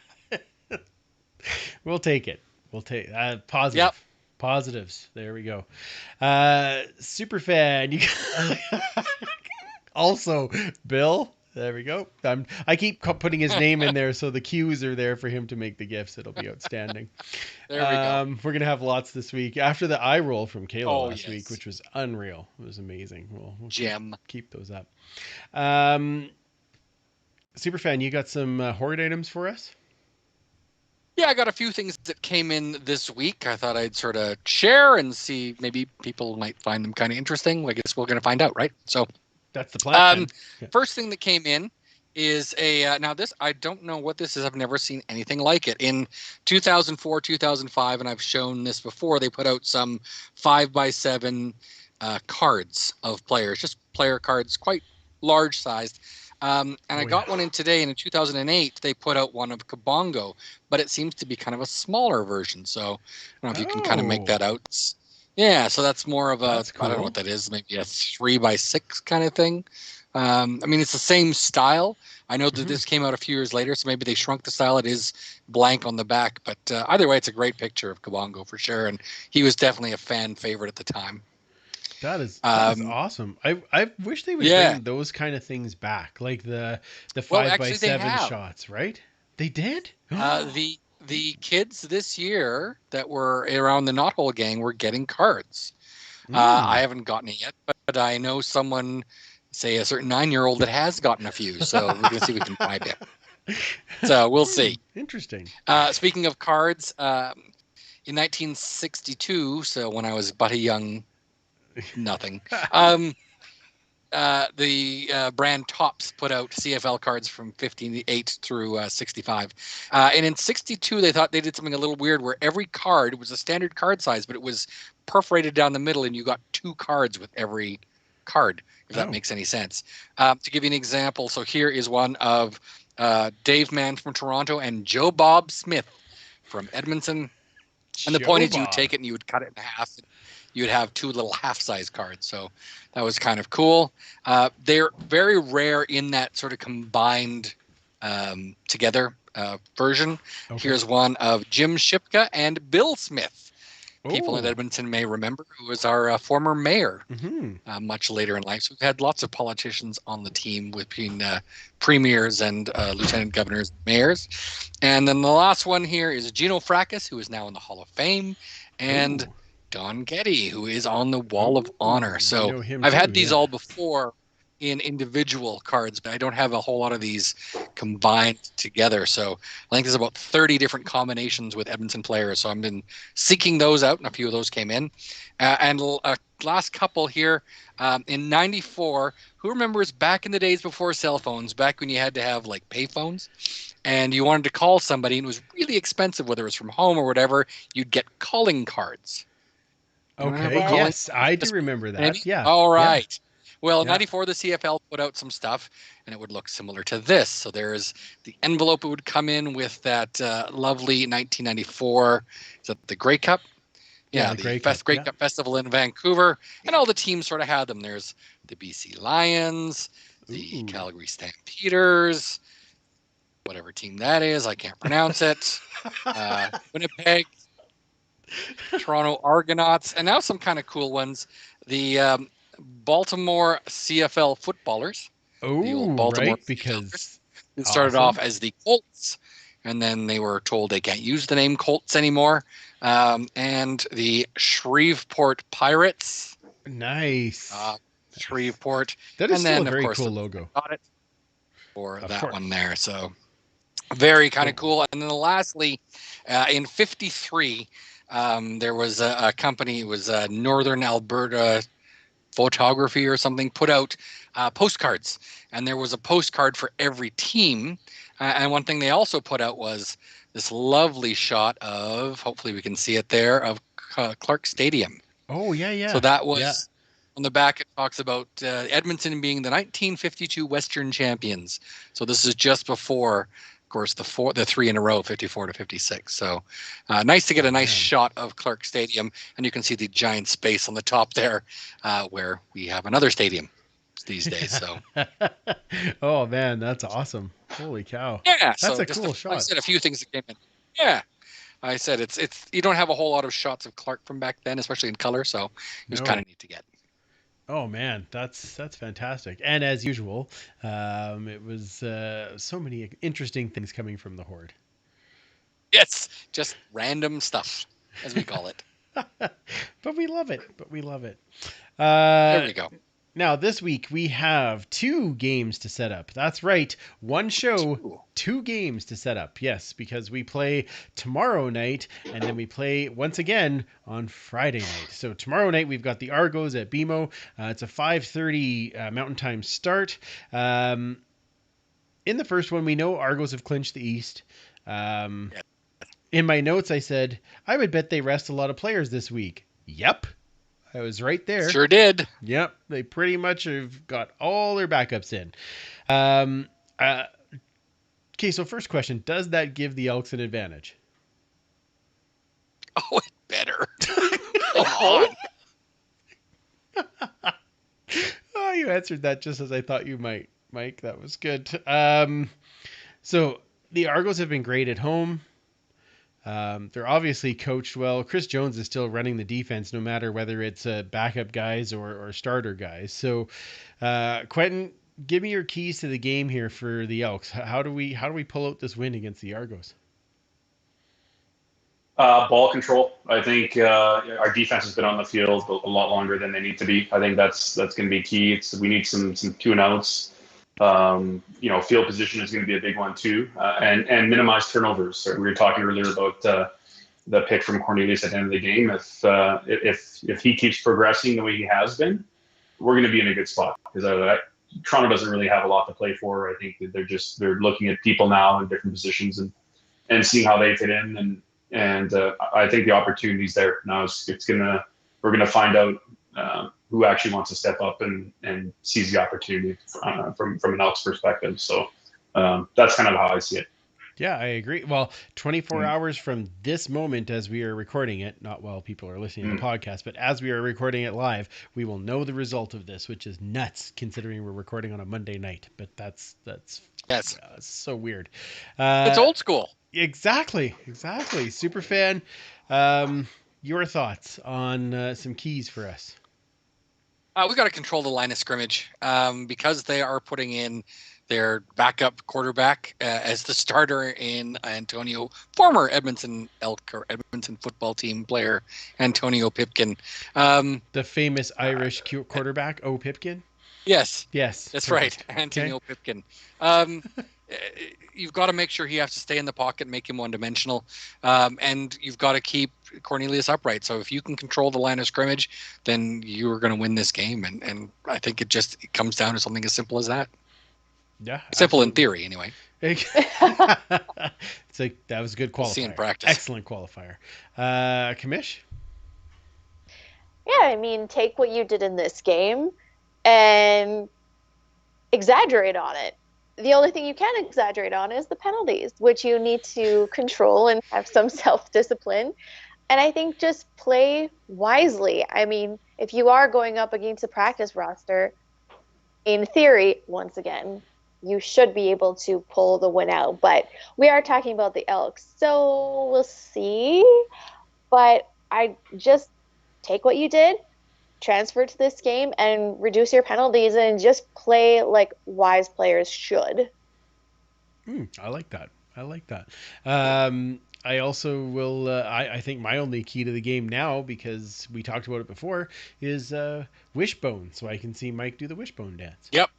We'll take it. We'll take positive. Yep. Positives. There we go. Superfan. You also, Bill. There we go. I keep putting his name in there so the cues are there for him to make the gifts. It'll be outstanding. There we go. We're going to have lots this week. After the eye roll from Kayla last yes. week, which was unreal. It was amazing. We'll Gem. keep those up. Superfan, you got some hoard items for us? Yeah, I got a few things that came in this week. I thought I'd sort of share and see maybe people might find them kind of interesting. I guess we're going to find out, right? So that's the plan. First thing that came in is now this, I don't know what this is. I've never seen anything like it. In 2004, 2005, and I've shown this before, they put out some 5x7 cards of players, just player cards, quite large sized. I got one in today, and in 2008, they put out one of Kabongo, but it seems to be kind of a smaller version. So I don't know if you can kind of make that out. Yeah, so that's more of a, cool. I don't know what that is, maybe a 3x6 kind of thing. I mean, it's the same style. I know that this came out a few years later, so maybe they shrunk the style. It is blank on the back, but either way, it's a great picture of Kabongo for sure, and he was definitely a fan favorite at the time. That is awesome. I wish they would bring those kind of things back, like the 5x7 shots, right? They did? The kids this year that were around the Knothole gang were getting cards. I haven't gotten it yet, but I know someone, say a certain 9-year-old, that has gotten a few. So we're going to see if we can find it. So we'll see. Interesting. Speaking of cards, in 1962, so when I was but a young nothing, the brand Topps put out CFL cards from 58 through 65. And in 62, they thought they did something a little weird where every card was a standard card size, but it was perforated down the middle and you got 2 cards with every card, if that makes any sense. To give you an example, so here is one of Dave Mann from Toronto and Joe Bob Smith from Edmonton. And the point is you would take it and you would cut it in half. You would have 2 little half-size cards. So that was kind of cool. They're very rare in that sort of combined together version. Okay. Here's one of Jim Shipka and Bill Smith. People in Edmonton may remember, who was our former mayor much later in life. So we've had lots of politicians on the team between premiers and lieutenant governors, mayors. And then the last one here is Gino Fracas, who is now in the Hall of Fame, and Don Getty, who is on the Wall of Honor. So I've had these all before in individual cards, but I don't have a whole lot of these combined together. So I think there's about 30 different combinations with Edmonton players. So I've been seeking those out, and a few of those came in. And last couple here, in 94, who remembers back in the days before cell phones, back when you had to have like pay phones, and you wanted to call somebody and it was really expensive, whether it was from home or whatever, you'd get calling cards. Okay. Yes, I do remember that. Maybe? Yeah. All right. Yeah. Well, Yeah. 94, the CFL put out some stuff, and it would look similar to this. So there's the envelope. It would come in with that lovely 1994. Is that the Grey Cup? Yeah, Yeah, the Grey Cup, Grey yeah. Cup Festival in Vancouver, and all the teams sort of had them. There's the BC Lions, the Ooh. Calgary Stampeders, whatever team that is, I can't pronounce it. Winnipeg, Toronto Argonauts, and now some kind of cool ones. The Baltimore CFL footballers, the old Oh, Baltimore right, because It started awesome. off as the Colts, and then they were told they can't use the name Colts anymore. And the Shreveport Pirates, nice. Shreveport, That is and still then a of very course cool the logo. got it for Of that course. one there. So very kind of cool. And then lastly, in '53, there was a company. It was Northern Alberta Photography or something, put out postcards, and there was a postcard for every team. And one thing they also put out was this lovely shot of, hopefully we can see it there, of Clark Stadium. Oh, yeah, yeah. So that was Yeah. on the back. It talks about Edmonton being the 1952 Western champions. So this is just before, of course, the three in a row, 54 to 56. So nice to get a nice Man. shot of Clark Stadium, and you can see the giant space on the top there, where we have another stadium these days. So Oh, man, that's awesome. Holy cow. yeah, That's so a just cool I shot. said a few things that came in. Yeah. I said it's you don't have a whole lot of shots of Clark from back then, especially in color, so it was No. kind of neat to get. Oh man, that's fantastic. And as usual, it was so many interesting things coming from the Horde. Yes, just random stuff, as we call it. But we love it. There we go. Now this week we have 2 games to set up. That's right, one show, Ooh. 2 games to set up. Yes, because we play tomorrow night and then we play once again on Friday night. So tomorrow night we've got the Argos at BMO. It's a 5:30 Mountain Time start. In the first one, we know Argos have clinched the East. In my notes, I said I would bet they rest a lot of players this week. Yep. I was right there. Sure did. Yep, they pretty much have got all their backups in. Okay, so first question, does that give the Elks an advantage? Oh, it better. Come on. Oh, you answered that just as I thought you might, Mike. That was good. So the Argos have been great at home. They're obviously coached well. Chris Jones is still running the defense, no matter whether it's backup guys or starter guys. So, Quentin, give me your keys to the game here for the Elks. How do we pull out this win against the Argos? Ball control. I think our defense has been on the field a lot longer than they need to be. I think that's going to be key. We need some 2-and-outs. Field position is going to be a big one too, and minimize turnovers. So we were talking earlier about the pick from Cornelius at the end of the game. If he keeps progressing the way he has been, we're going to be in a good spot because Toronto doesn't really have a lot to play for. I think that they're looking at people now in different positions and seeing how they fit in, and I think the opportunity's there now. We're gonna find out who actually wants to step up and seize the opportunity from an Elks perspective. So that's kind of how I see it. Yeah, I agree. Well, 24 hours from this moment as we are recording it, not while people are listening to the podcast, but as we are recording it live, we will know the result of this, which is nuts considering we're recording on a Monday night. But that's Yes. so weird. It's old school. Exactly. Super fan. Your thoughts on some keys for us? We got to control the line of scrimmage because they are putting in their backup quarterback as the starter in former Edmonton Elk or Edmonton football team player Antonio Pipkin. The famous Irish quarterback, O. Pipkin? Yes, that's perfect. Right, Antonio Pipkin. You've got to make sure he has to stay in the pocket, make him one-dimensional, and you've got to keep Cornelius upright. So if you can control the line of scrimmage, then you're going to win this game. And I think it comes down to something as simple as that. Yeah, simple in theory, anyway. It's like that was a good qualifier. We'll see in practice. Excellent qualifier. Kamish? Yeah, I mean, take what you did in this game and exaggerate on it. The only thing you can exaggerate on is the penalties, which you need to control and have some self-discipline. And I think just play wisely. I mean, if you are going up against a practice roster, in theory, once again, you should be able to pull the win out. But we are talking about the Elks, so we'll see. But I just take what you did, transfer to this game, and reduce your penalties and just play like wise players should. I like that. I also will. I think my only key to the game now, because we talked about it before, is wishbone, so I can see Mike do the wishbone dance. Yep.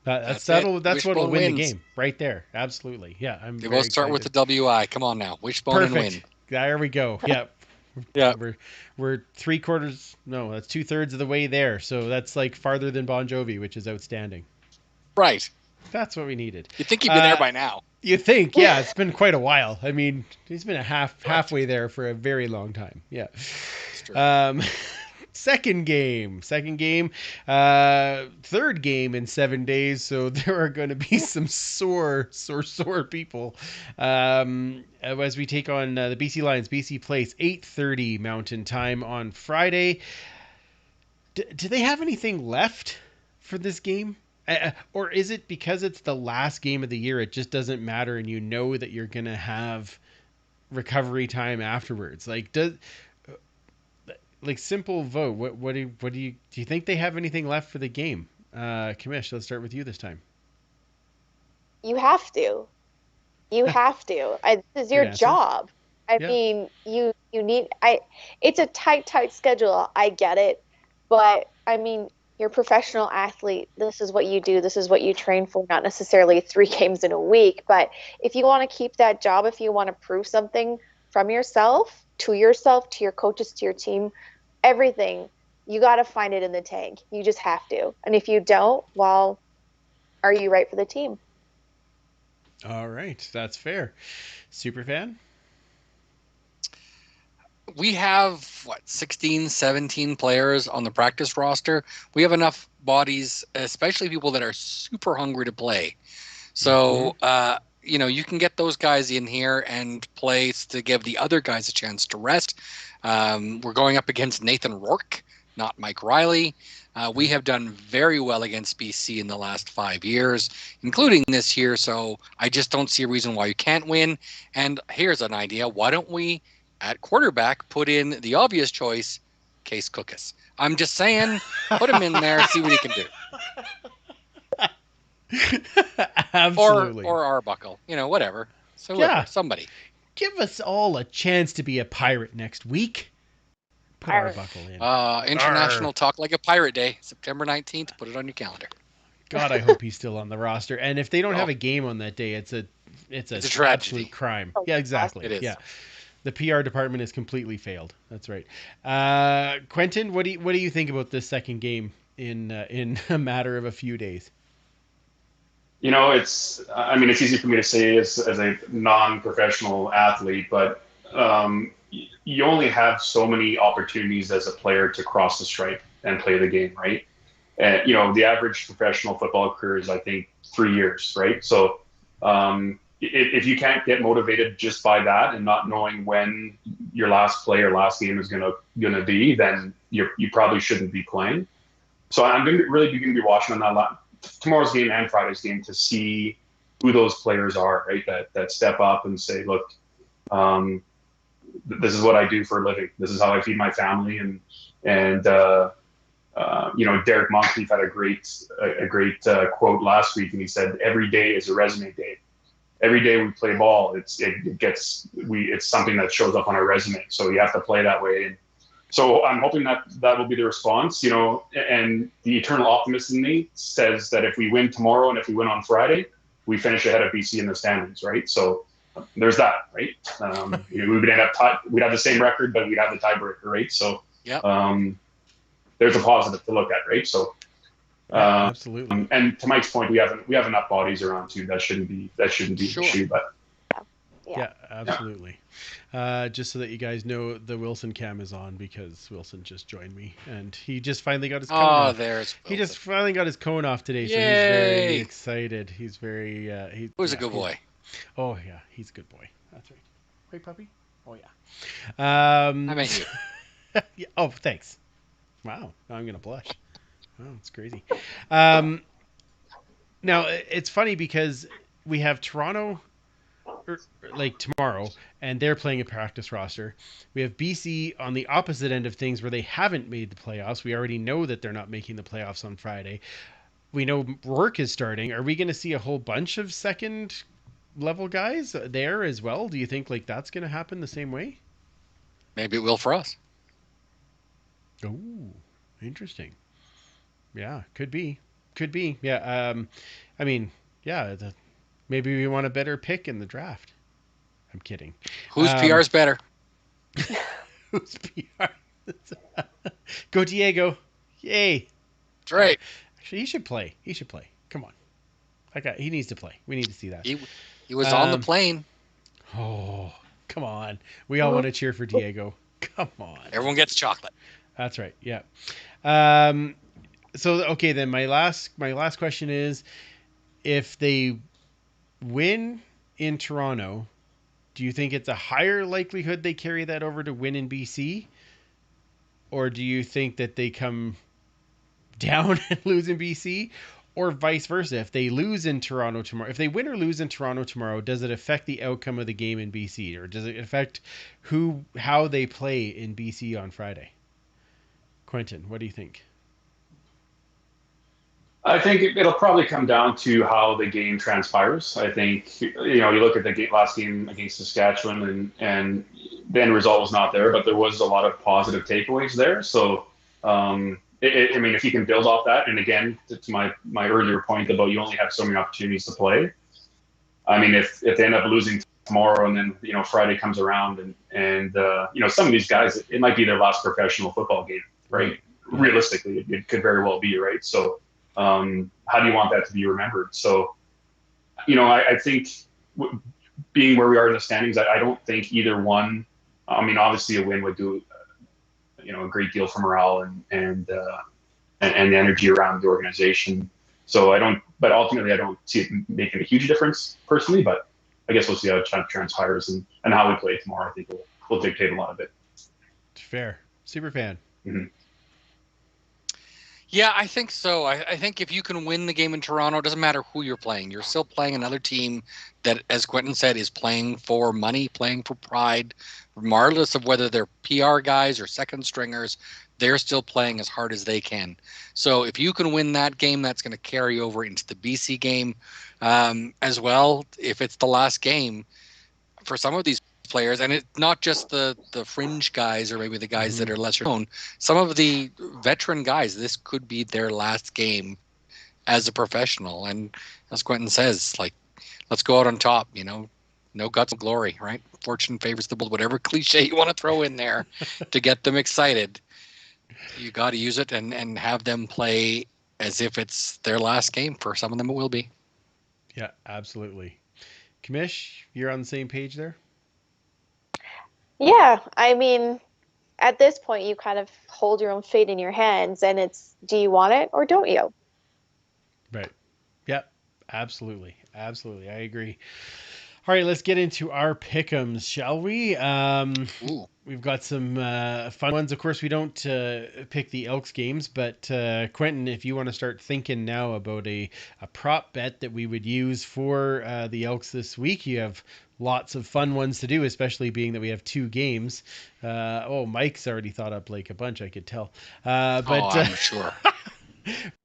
That's what will win wins. the game right there. Absolutely. Yeah, I'm. They both start with the WI. Come on now, wishbone and win. There we go. Yeah. Yeah. We're 3/4. No, that's 2/3 of the way there. So that's like farther than Bon Jovi, which is outstanding. Right. That's what we needed. You'd think he'd been there by now. You think, yeah, it's been quite a while. I mean, he's been halfway there for a very long time. Yeah. Second game, third game in 7 days. So there are going to be some sore people as we take on the BC Lions. BC Place, 8:30 Mountain Time on Friday. Do they have anything left for this game? Or is it because it's the last game of the year, it just doesn't matter, and you know that you're going to have recovery time afterwards? Simple vote. What do you think they have anything left for the game? Kamish, let's start with you this time. You have to. This is your job. I mean, you need. It's a tight schedule. I get it, but I mean, you're a professional athlete. This is what you do. This is what you train for, not necessarily 3 games in a week. But if you want to keep that job, if you want to prove something from yourself, to your coaches, to your team, everything, you got to find it in the tank. You just have to. And if you don't, well, are you right for the team? All right. That's fair. Superfan? We have 16, 17 players on the practice roster. We have enough bodies, especially people that are super hungry to play. So, you can get those guys in here and play to give the other guys a chance to rest. We're going up against Nathan Rourke, not Mike Riley. We have done very well against BC in the last 5 years, including this year. So I just don't see a reason why you can't win. And here's an idea. Why don't we, at quarterback, put in the obvious choice, Case Cookus? I'm just saying, put him in there, see what he can do. Absolutely. Or Arbuckle, whatever. So yeah, somebody. Give us all a chance to be a pirate next week. Put Arbuckle in. International Talk Like a Pirate Day, September 19th. Put it on your calendar. God, I hope he's still on the roster. And if they don't have a game on that day, it's a tragedy. Absolute crime. Yeah, exactly. It is. Yeah. The PR department has completely failed. That's right. Quentin, what do you think about this second game in a matter of a few days? It's easy for me to say as a non-professional athlete, but you only have so many opportunities as a player to cross the stripe and play the game, right? And, the average professional football career is, I think, 3 years, right? So if you can't get motivated just by that and not knowing when your last play or last game is gonna be, then you probably shouldn't be playing. So I'm going to really be watching on that tomorrow's game and Friday's game to see who those players are, right? That step up and say, look, this is what I do for a living. This is how I feed my family. And Derek Moncrief had a great quote last week, and he said, "Every day is a resume day. Every day we play ball, it's something that shows up on our resume. So you have to play that way." And so I'm hoping that will be the response, and the eternal optimist in me says that if we win tomorrow and if we win on Friday, we finish ahead of BC in the standings, right? So there's that, right? We would end up we'd have the same record, but we'd have the tiebreaker, right? So there's a positive to look at, right? So absolutely. And to Mike's point, we have enough bodies around too. That shouldn't be an issue, but. Yeah, absolutely. Just so that you guys know, the Wilson cam is on because Wilson just joined me, and he just finally got his cone Oh, off. there's He Wilson. just finally got his cone off today, so he's very Yay! excited. He's very Who's a good boy? Oh yeah, he's a good boy. That's right. Right, puppy? Oh yeah. I meant you. Yeah, oh, thanks. Wow, now I'm gonna blush. Oh, it's crazy. Um, Now it's funny because we have Toronto like tomorrow, and they're playing a practice roster. We have BC on the opposite end of things where they haven't made the playoffs. We already know that they're not making the playoffs on Friday. We know Rourke is starting. Are we going to see a whole bunch of second level guys there as well? Do you think like that's going to happen the same way? Maybe it will for us. Oh, interesting. Yeah, could be. Could be. Yeah. I mean, yeah, maybe we want a better pick in the draft. I'm kidding. Whose PR is better? Who's PR? Go Diego. Yay. That's right. Actually, he should play. He should play. Come on. He needs to play. We need to see that. He was on the plane. Oh, come on. We all want to cheer for Diego. Come on. Everyone gets chocolate. That's right. Yeah. So okay, then my last question is, if they win in Toronto, do you think it's a higher likelihood they carry that over to win in BC? Or do you think that they come down and lose in BC? Or vice versa? If they lose in Toronto tomorrow, if they win or lose in Toronto tomorrow, does it affect the outcome of the game in BC? Or does it affect how they play in BC on Friday? Quentin, what do you think? I think it'll probably come down to how the game transpires. I think, you look at the last game against Saskatchewan, and the end result was not there, but there was a lot of positive takeaways there. So, I mean, if you can build off that, and again, to my earlier point about you only have so many opportunities to play. I mean, if they end up losing tomorrow and then, Friday comes around and some of these guys, it might be their last professional football game, right? Realistically, it could very well be, right? So, how do you want that to be remembered? So, I think being where we are in the standings, I don't think either one. I mean, obviously a win would do, a great deal for morale and the energy around the organization. So but ultimately I don't see it making a huge difference personally. But I guess we'll see how it transpires and how we play tomorrow. I think will dictate a lot of it. Fair, super fan. Mm-hmm. Yeah, I think so. I think if you can win the game in Toronto, it doesn't matter who you're playing. You're still playing another team that, as Quentin said, is playing for money, playing for pride, regardless of whether they're PR guys or second stringers. They're still playing as hard as they can. So if you can win that game, that's going to carry over into the BC game as well. If it's the last game for some of these players, and it's not just the fringe guys or maybe the guys that are lesser known. Some of the veteran guys, this could be their last game as a professional. And as Quentin says, like, let's go out on top, no guts, no glory, right? Fortune favors the bold, whatever cliche you want to throw in there to get them excited. You got to use it and have them play as if it's their last game. For some of them, it will be. Yeah, absolutely. Kamish, you're on the same page there? Yeah, I mean, at this point, you kind of hold your own fate in your hands, and it's, do you want it or don't you? Right. Yep. Absolutely. Absolutely. I agree. All right, let's get into our pick'ems, shall we? We've got some fun ones. Of course, we don't pick the Elks games, but Quentin, if you want to start thinking now about a prop bet that we would use for the Elks this week, you have lots of fun ones to do, especially being that we have two games. Mike's already thought up like a bunch, I could tell. I'm sure.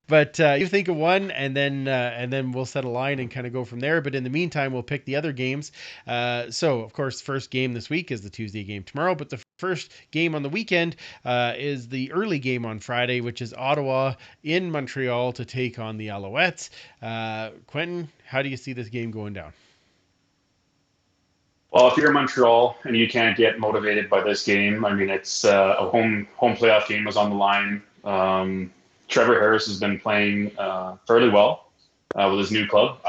But you think of one, and then we'll set a line and kind of go from there. But in the meantime, we'll pick the other games. So, of course, the first game this week is the Tuesday game tomorrow. But the first game on the weekend is the early game on Friday, which is Ottawa in Montreal to take on the Alouettes. Quentin, how do you see this game going down? Well, if you're in Montreal and you can't get motivated by this game, I mean, it's a home playoff game was on the line. Trevor Harris has been playing fairly well with his new club.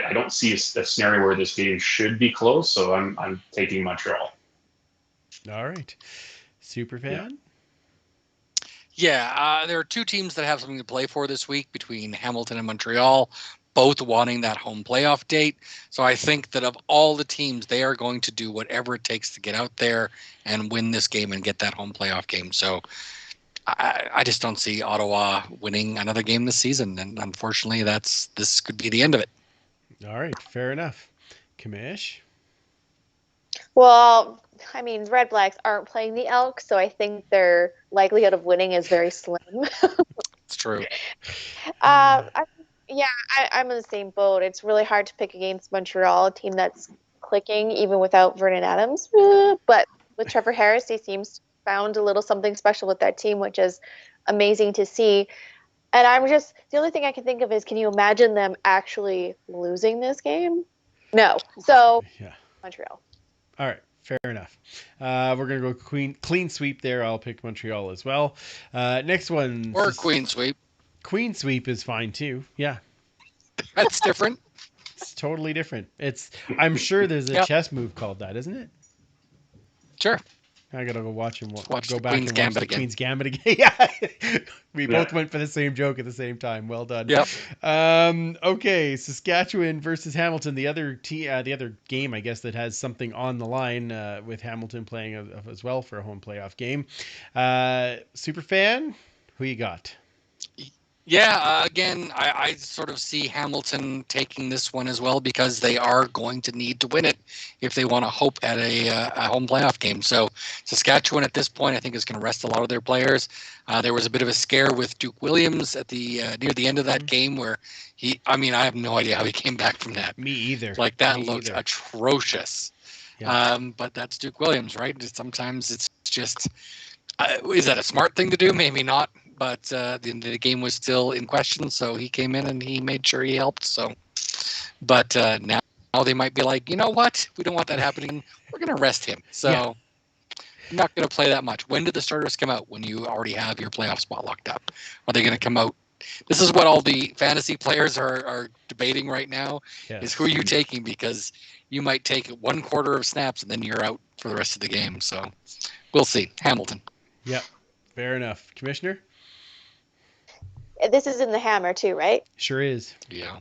I don't see a scenario where this game should be close. So I'm taking Montreal. All right. Superfan? Yeah, there are two teams that have something to play for this week between Hamilton and Montreal, both wanting that home playoff date. So I think that of all the teams, they are going to do whatever it takes to get out there and win this game and get that home playoff game. So I just don't see Ottawa winning another game this season. And unfortunately, this could be the end of it. All right. Fair enough. Kamish? Well, I mean, Red Blacks aren't playing the Elks, so I think their likelihood of winning is very slim. It's true. I'm in the same boat. It's really hard to pick against Montreal, a team that's clicking even without Vernon Adams. But with Trevor Harris, he seems to have found a little something special with that team, which is amazing to see. And the only thing I can think of is, can you imagine them actually losing this game? No. So, Yeah. Montreal. All right. Fair enough. We're going to go clean sweep there. I'll pick Montreal as well. Next one. Or Queen Sweep. Queen sweep is fine too. Yeah. That's different. It's totally different. I'm sure there's a chess move called that, isn't it? Sure. I gotta go watch Watch go the back Queen's and watch Gambit the again. Queen's Gambit again. Yeah, we both went for the same joke at the same time. Well done. Yep. Okay, Saskatchewan versus Hamilton. The other game, I guess, that has something on the line with Hamilton playing as well for a home playoff game. Superfan, who you got? Yeah, again, I sort of see Hamilton taking this one as well because they are going to need to win it if they want to hope at a home playoff game. So Saskatchewan at this point, I think, is going to rest a lot of their players. There was a bit of a scare with Duke Williams at the near the end of that game where I have no idea how he came back from that. Me either. Like that looked atrocious. Yeah. But that's Duke Williams, right? Sometimes it's just, is that a smart thing to do? Maybe not. But the game was still in question, so he came in and he made sure he helped. So, but now they might be like, you know what? We don't want that happening. We're going to rest him. So, I'm not going to play that much. When do the starters come out? When you already have your playoff spot locked up? Are they going to come out? This is what all the fantasy players are debating right now. Yes. Is who are you taking? Because you might take 1/4 of snaps and then you're out for the rest of the game. So, we'll see. Hamilton. Yep. Fair enough. Commissioner? This is in the Hammer too, right? Sure is. Yeah.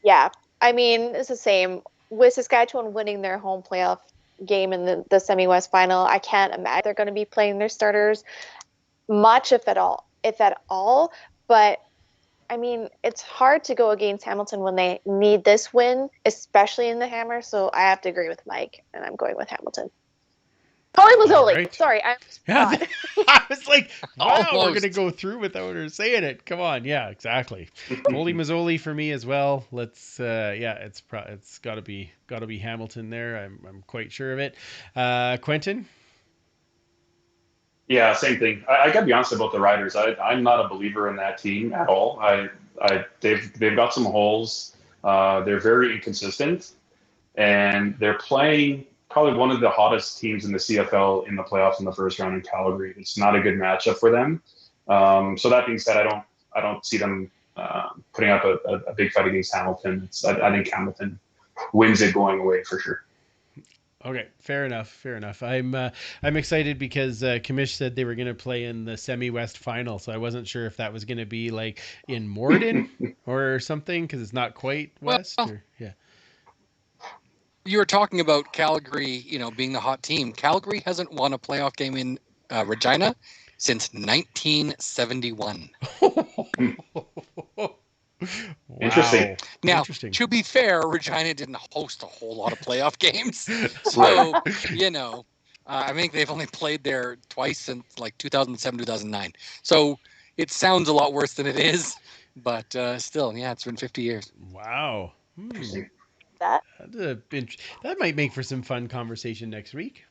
Yeah. I mean, it's the same. With Saskatchewan winning their home playoff game in the semi-West final, I can't imagine they're going to be playing their starters much, if at all. But, I mean, it's hard to go against Hamilton when they need this win, especially in the Hammer. So I have to agree with Mike, and I'm going with Hamilton. Paulie Mazzoli. Right. Sorry, I I was like, wow, we're Almost. going to go through without her saying it. Come on. Yeah, exactly. Paulie Mazzoli for me as well. Let's, it's got to be Hamilton there. I'm quite sure of it. Quentin? Yeah, same thing. I got to be honest about the Riders. I'm not a believer in that team at all. They've got some holes. They're very inconsistent, and they're playing probably one of the hottest teams in the CFL in the playoffs in the first round in Calgary. It's not a good matchup for them. So that being said, I don't see them putting up a big fight against Hamilton. I think Hamilton wins it going away for sure. Okay, fair enough. I'm excited because Kamish said they were going to play in the semi-West final, so I wasn't sure if that was going to be like in Morden or something because it's not quite West. Yeah. You were talking about Calgary, being the hot team. Calgary hasn't won a playoff game in Regina since 1971. Interesting. Now, Interesting. to be fair, Regina didn't host a whole lot of playoff games. So, I think they've only played there twice since like 2007, 2009. So it sounds a lot worse than it is. But still, it's been 50 years. Wow. that. That might make for some fun conversation next week.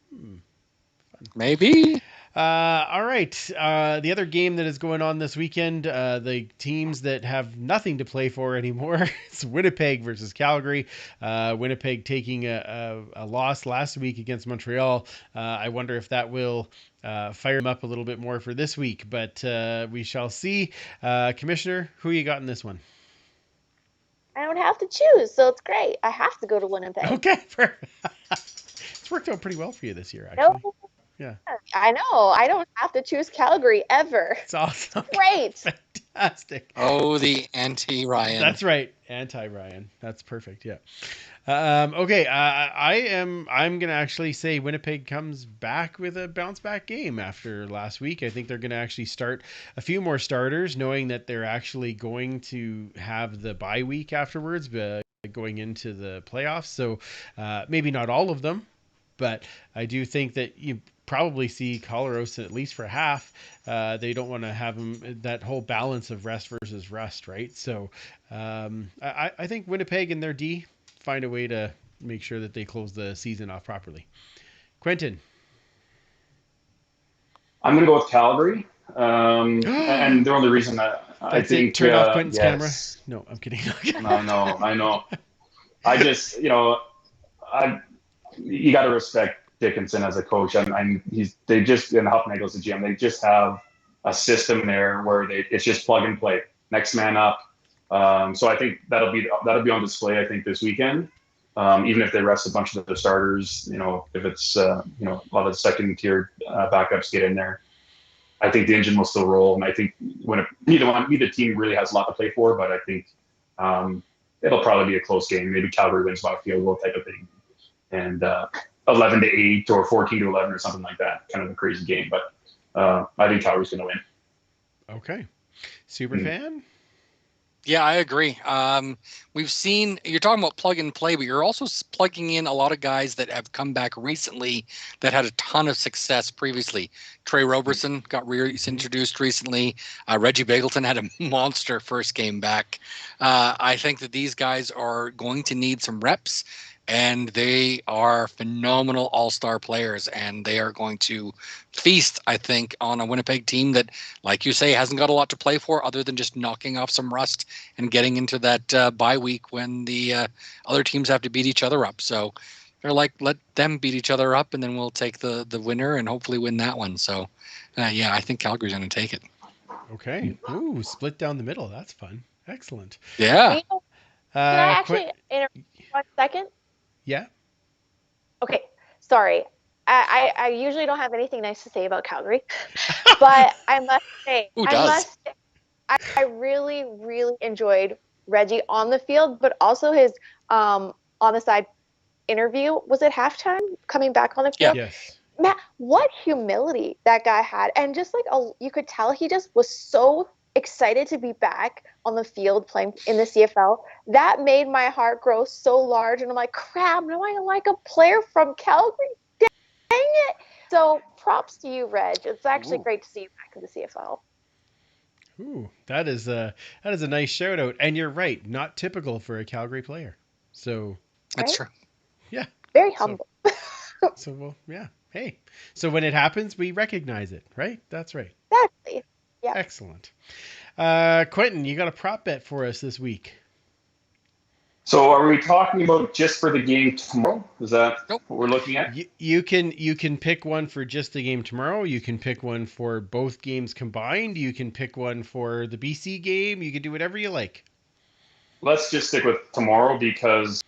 Maybe. All right. The other game that is going on this weekend, the teams that have nothing to play for anymore, it's Winnipeg versus Calgary. Winnipeg taking a loss last week against Montreal. I wonder if that will fire them up a little bit more for this week, but we shall see. Commissioner, who you got in this one? I don't have to choose, so it's great. I have to go to Winnipeg. Okay, perfect. It's worked out pretty well for you this year, No, actually. Yeah, I know. I don't have to choose Calgary ever. it's awesome. Great. Fantastic. Oh, the anti-Ryan. That's right, anti-Ryan. That's perfect. Yeah. Okay, I'm gonna actually say Winnipeg comes back with a bounce back game after last week. I think they're gonna actually start a few more starters, knowing that they're actually going to have the bye week afterwards, going into the playoffs. So maybe not all of them, but I do think that you probably see Collaros at least for half. They don't want to have them that whole balance of rest versus rust, right? So I think Winnipeg and their D find a way to make sure that they close the season off properly. Quentin. I'm going to go with Calgary. And the only reason that I think turn off Quentin's camera. yes. No, I'm kidding. I know. I just, you got to respect Dickinson as a coach. They just, and Huffnagel's the GM, they just have a system there where it's just plug and play. Next man up. So I think that'll be on display, I think, this weekend. Even if they rest a bunch of the starters, if it's, a lot of the second tier backups get in there, I think the engine will still roll. And I think neither team really has a lot to play for, but I think it'll probably be a close game. Maybe Calgary wins by a field goal type of thing. And 11-8 or 14-11 or something like that. Kind of a crazy game, but I think Calgary's going to win. Okay. Superfan? Yeah, I agree. We've seen, you're talking about plug and play, but you're also plugging in a lot of guys that have come back recently that had a ton of success previously. Trey Roberson got reintroduced recently. Reggie Begelton had a monster first game back. I think that these guys are going to need some reps. And they are phenomenal all-star players, and they are going to feast, I think, on a Winnipeg team that, like you say, hasn't got a lot to play for other than just knocking off some rust and getting into that bye week when the other teams have to beat each other up. So they're like, let them beat each other up, and then we'll take the winner and hopefully win that one. So, yeah, I think Calgary's going to take it. Okay. Ooh, split down the middle. That's fun. Excellent. Yeah. Can I actually interrupt 1 second? Yeah. Okay, sorry. I usually don't have anything nice to say about Calgary, but I must say, I really, really enjoyed Reggie on the field, but also his on the side interview. Was it halftime coming back on the field? Yeah. Yes. Matt, what humility that guy had, and just like you could tell he just was so excited to be back on the field playing in the CFL. That made my heart grow so large, and I'm like, crap, now I like a player from Calgary. Dang it. So props to you, Reg. It's actually great to see you back in the CFL. Ooh, that is a nice shout out. And you're right, not typical for a Calgary player. So That's true. Yeah. Very humble. So well, yeah. Hey. So when it happens, we recognize it, right? That's right. Exactly. Yeah. Excellent. Quentin, you got a prop bet for us this week. So are we talking about just for the game tomorrow? Is that what we're looking at? You can pick one for just the game tomorrow. You can pick one for both games combined. You can pick one for the BC game. You can do whatever you like. Let's just stick with tomorrow because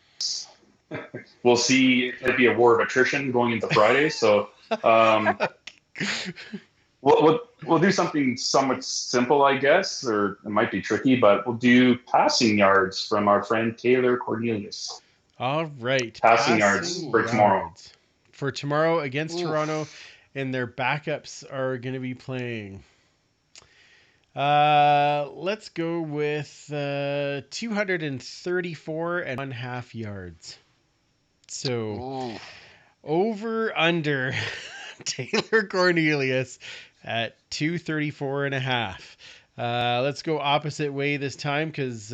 we'll see. It'd be a war of attrition going into Friday. So we'll do something somewhat simple, I guess, or it might be tricky, but we'll do passing yards from our friend Taylor Cornelius. All right. Passing yards for tomorrow. For tomorrow against Toronto, and their backups are going to be playing. Let's go with 234.5 yards. So over under Taylor Cornelius at 234.5. Let's go opposite way this time because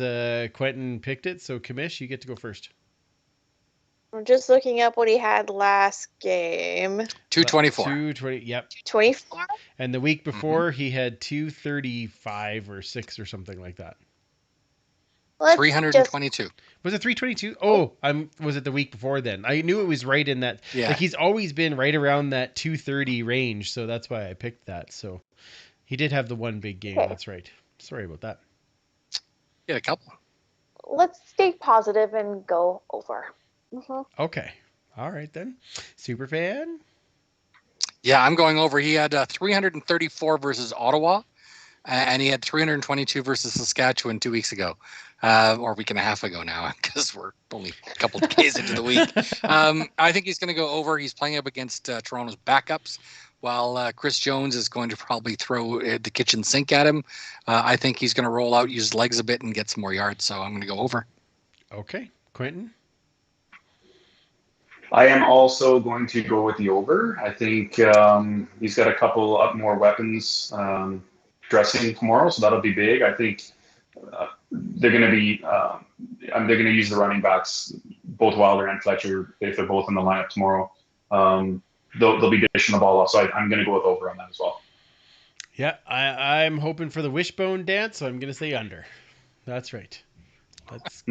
Quentin picked it. So Kamish, you get to go first. I'm just looking up what he had last game. 224. 220. Yep. 224. And the week before he had 235 or 6 or something like that. 322. Was it 322? Oh, was it the week before then? I knew it was right in that. Yeah. Like he's always been right around that 230 range, so that's why I picked that. So he did have the one big game. Okay. That's right. Sorry about that. Yeah, a couple. let's stay positive and go over. Okay. All right then. Superfan? Yeah, I'm going over. He had 334 versus Ottawa, and he had 322 versus Saskatchewan 2 weeks ago, or a week and a half ago now, because we're only a couple of days into the week. I think he's going to go over. He's playing up against Toronto's backups, while Chris Jones is going to probably throw the kitchen sink at him. I think he's going to roll out, use his legs a bit, and get some more yards. So I'm going to go over. Okay. Quentin? I am also going to go with the over. I think he's got a couple up more weapons dressing tomorrow, so that'll be big. I think they're going to be they're going to use the running backs, both Wilder and Fletcher, if they're both in the lineup tomorrow. They'll be dishing the ball off, so I'm going to go with over on that as well. Yeah, I'm hoping for the wishbone dance, so I'm going to say under. That's right. Let's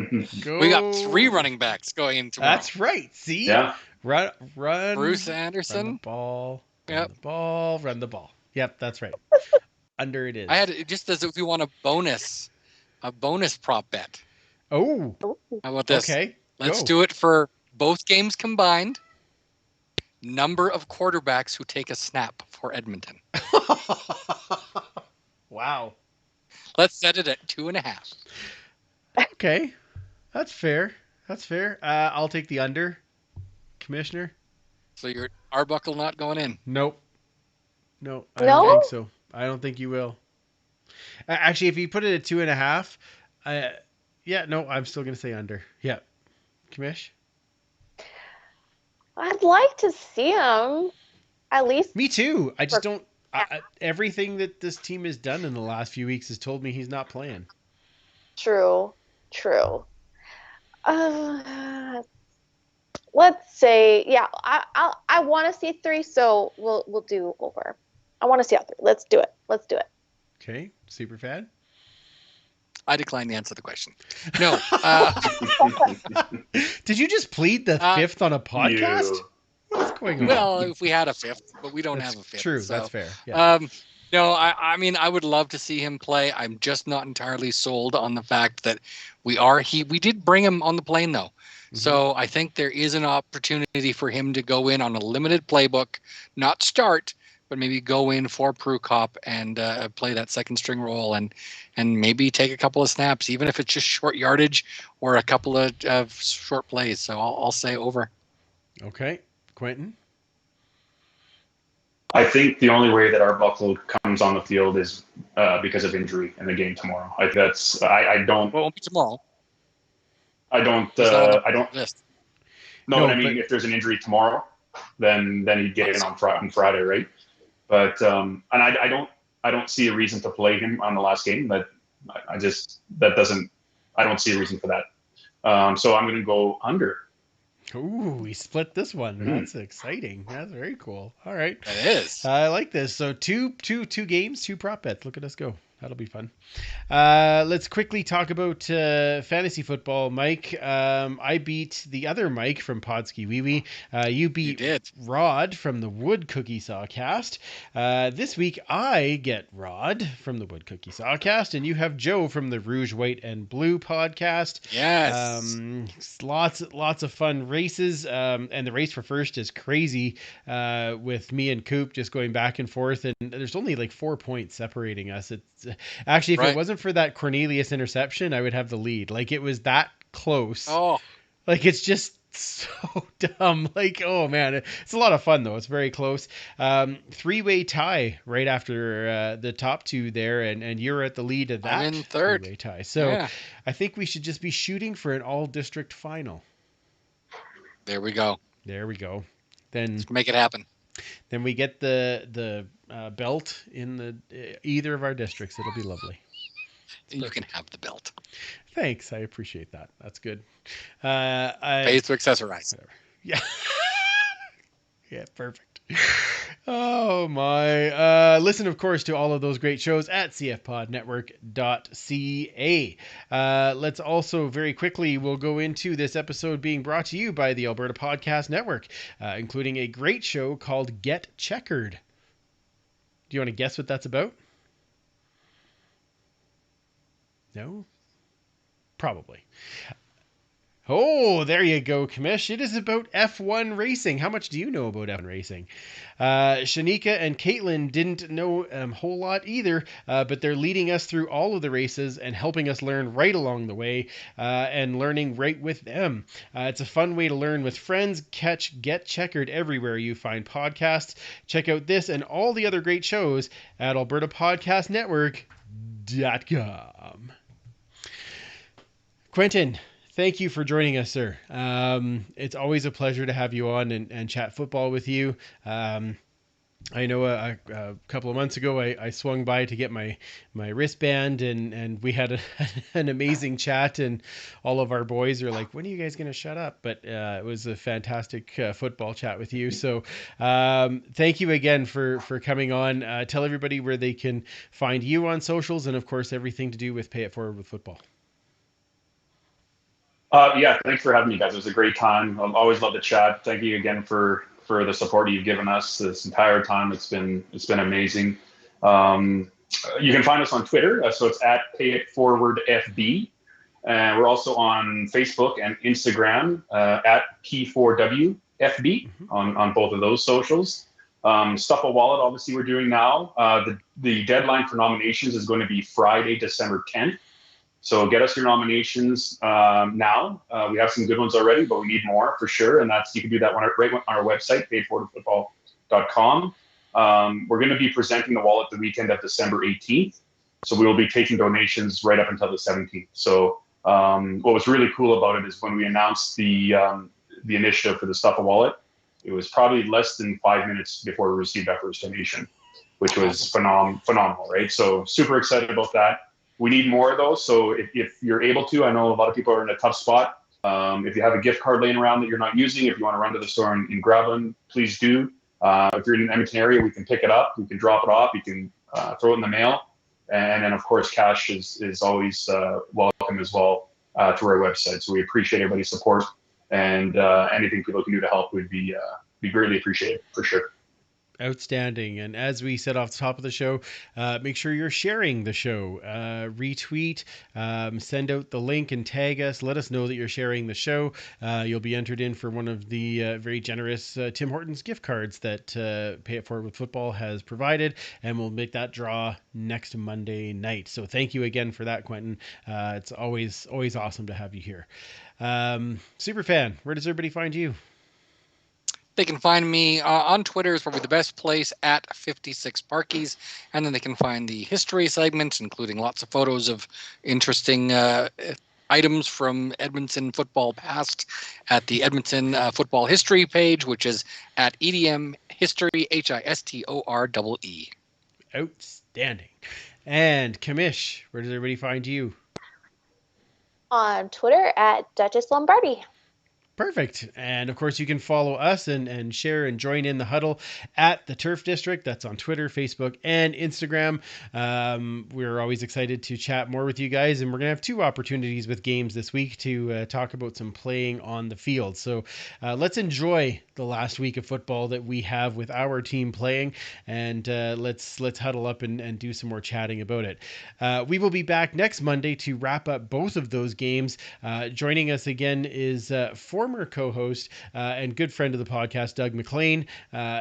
go. We got 3 running backs going in tomorrow. That's right. See? Yeah. Run. Bruce Run Anderson. the ball. Run Yep. the ball. Run the ball. Yep, that's right. Under it is. I had it just as if we want a bonus prop bet. Oh, How about this? okay. Let's Go. do it for both games combined. Number of quarterbacks who take a snap for Edmonton. Wow. Let's set it at 2.5. Okay. That's fair. That's fair. I'll take the under. Commissioner? So your Arbuckle not going in. Nope. No, I No? don't think so. I don't think you will. Actually, if you put it at 2.5, yeah, no, I'm still going to say under. Yeah. Commish? I'd like to see him at least. Me too. I just don't. Everything that this team has done in the last few weeks has told me he's not playing. True. Let's say, yeah. I want to see 3, so we'll do over. I want to see all 3. Let's do it. Okay. Super fan? I decline to answer the question. No. Did you just plead the 5th on a podcast? You. What's going on? Well, if we had a 5th, but we don't That's have a 5th. true. So, That's fair. Yeah. No, I mean, I would love to see him play. I'm just not entirely sold on the fact that we did bring him on the plane though. Mm-hmm. So I think there is an opportunity for him to go in on a limited playbook, not start, but maybe go in for Prukop and play that second string role and maybe take a couple of snaps, even if it's just short yardage or a couple of short plays. So I'll say over. Okay. Quentin? I think the only way that Arbuckle comes on the field is because of injury in the game tomorrow. I don't. Well, it won't be tomorrow. I don't. He's not on I the don't. list. No, No, but I mean, but- if there's an injury tomorrow, then he'd get in on Friday, right? But and I don't see a reason to play him on the last game. But I don't see a reason for that. So I'm going to go under. Ooh, we split this one. That's exciting. That's very cool. All right. It is. I like this. So two games, 2 prop bets. Look at us go. That'll be fun. Let's quickly talk about fantasy football. Mike, I beat the other Mike from Podski Wee Wee. You beat did. Rod from the Wood Cookie Sawcast. This week I get Rod from the Wood Cookie Sawcast, and you have Joe from the Rouge, White, and Blue podcast. Yes. Lots of fun races, and the race for first is crazy with me and Coop just going back and forth, and there's only like 4 points separating us. It's actually, if Right. it wasn't for that Cornelius interception, I would have the lead. Like, it was that close. Oh, Like, it's just so dumb. Like, oh man, it's a lot of fun though. It's very close. 3-way tie right after the top 2 there, and you're at the lead of that. I'm in third. 3-way tie. So yeah. I think we should just be shooting for an all-district final. There we go. There we go. Then Make it happen. we get the belt in either of our districts. It'll be lovely. You can have the belt. Thanks, I appreciate that. That's good. Pays to accessorize. Whatever. Yeah. Yeah, perfect. Oh my. Listen, of course, to all of those great shows at cfpodnetwork.ca. Let's also very quickly, we'll go into this episode being brought to you by the Alberta Podcast Network, including a great show called Get Checkered. Do you want to guess what that's about? No? Probably. Oh, there you go, Kamish. It is about F1 racing. How much do you know about F1 racing? Shanika and Caitlin didn't know a whole lot either, but they're leading us through all of the races and helping us learn right along the way and learning right with them. It's a fun way to learn with friends. Get Checkered everywhere you find podcasts. Check out this and all the other great shows at albertapodcastnetwork.com. Quentin, thank you for joining us, sir. It's always a pleasure to have you on and chat football with you. I know a couple of months ago I swung by to get my wristband and we had an amazing chat, and all of our boys are like, when are you guys going to shut up? But it was a fantastic football chat with you. So thank you again for coming on. Tell everybody where they can find you on socials and, of course, everything to do with Pay It Forward with Football. Yeah, thanks for having me, guys. It was a great time. I've always loved the chat. Thank you again for the support you've given us this entire time. It's been amazing. You can find us on Twitter, so it's at Pay It Forward FB. We're also on Facebook and Instagram at P4WFB on both of those socials. Stuff a Wallet, obviously, we're doing now. The deadline for nominations is going to be Friday, December 10th. So get us your nominations now. We have some good ones already, but we need more for sure. And you can do that right on our website, payedforwardfootball.com. We're going to be presenting the wallet the weekend of December 18th. So we will be taking donations right up until the 17th. So what was really cool about it is when we announced the initiative for the Stuff a Wallet, it was probably less than 5 minutes before we received our first donation, which was phenomenal, right? So super excited about that. We need more of those. So if you're able to, I know a lot of people are in a tough spot. If you have a gift card laying around that you're not using, if you want to run to the store and grab one, please do. If you're in the Edmonton area, we can pick it up. We can drop it off. You can throw it in the mail. And then, of course, cash is always welcome as well through our website. So we appreciate everybody's support. And anything people can do to help would be greatly appreciated, for sure. Outstanding. And as we said off the top of the show, make sure you're sharing the show. Retweet, send out the link and tag us. Let us know that you're sharing the show. You'll be entered in for one of the very generous Tim Hortons gift cards that Pay It Forward with Football has provided, and we'll make that draw next Monday night. So thank you again for that, Quentin. It's always awesome to have you here. Superfan, where does everybody find you? They can find me on Twitter is probably the best place at 56 Parkies. And then they can find the history segment, including lots of photos of interesting items from Edmonton football past at the Edmonton football history page, which is at EDM History, HISTOREE. Outstanding. And Kamish, where does everybody find you? On Twitter at Duchess Lombardi. Perfect. And of course, you can follow us and share and join in the huddle at the Turf District. That's on Twitter, Facebook, and Instagram. We're always excited to chat more with you guys. And we're going to have 2 opportunities with games this week to talk about some playing on the field. So let's enjoy the last week of football that we have with our team playing. And let's huddle up and do some more chatting about it. We will be back next Monday to wrap up both of those games. Joining us again is former co-host and good friend of the podcast, Doug McLean.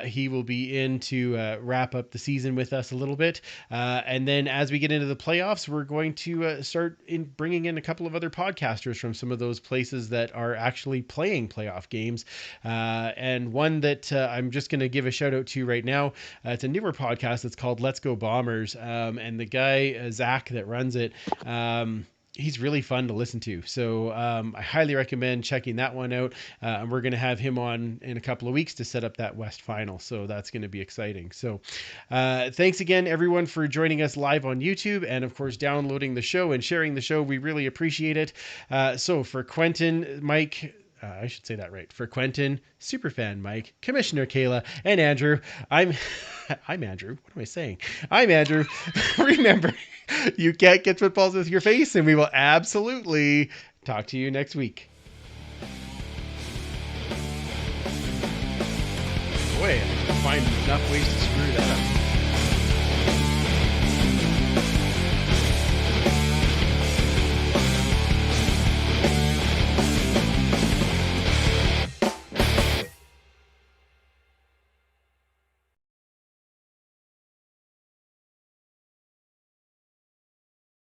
He will be in to wrap up the season with us a little bit. And then as we get into the playoffs, we're going to start bringing in a couple of other podcasters from some of those places that are actually playing playoff games. And one that I'm just going to give a shout out to right now. It's a newer podcast. It's called Let's Go Bombers. And the guy, Zach, that runs it, he's really fun to listen to. So I highly recommend checking that one out. And we're going to have him on in a couple of weeks to set up that West final. So that's going to be exciting. So thanks again, everyone, for joining us live on YouTube and, of course, downloading the show and sharing the show. We really appreciate it. So for Quentin, Mike, I should say that right. For Quentin, Superfan Mike, Commissioner Kayla, and Andrew, I'm Andrew. What am I saying? I'm Andrew. Remember, you can't get footballs with your face, and we will absolutely talk to you next week. Boy, I find enough ways to screw that up.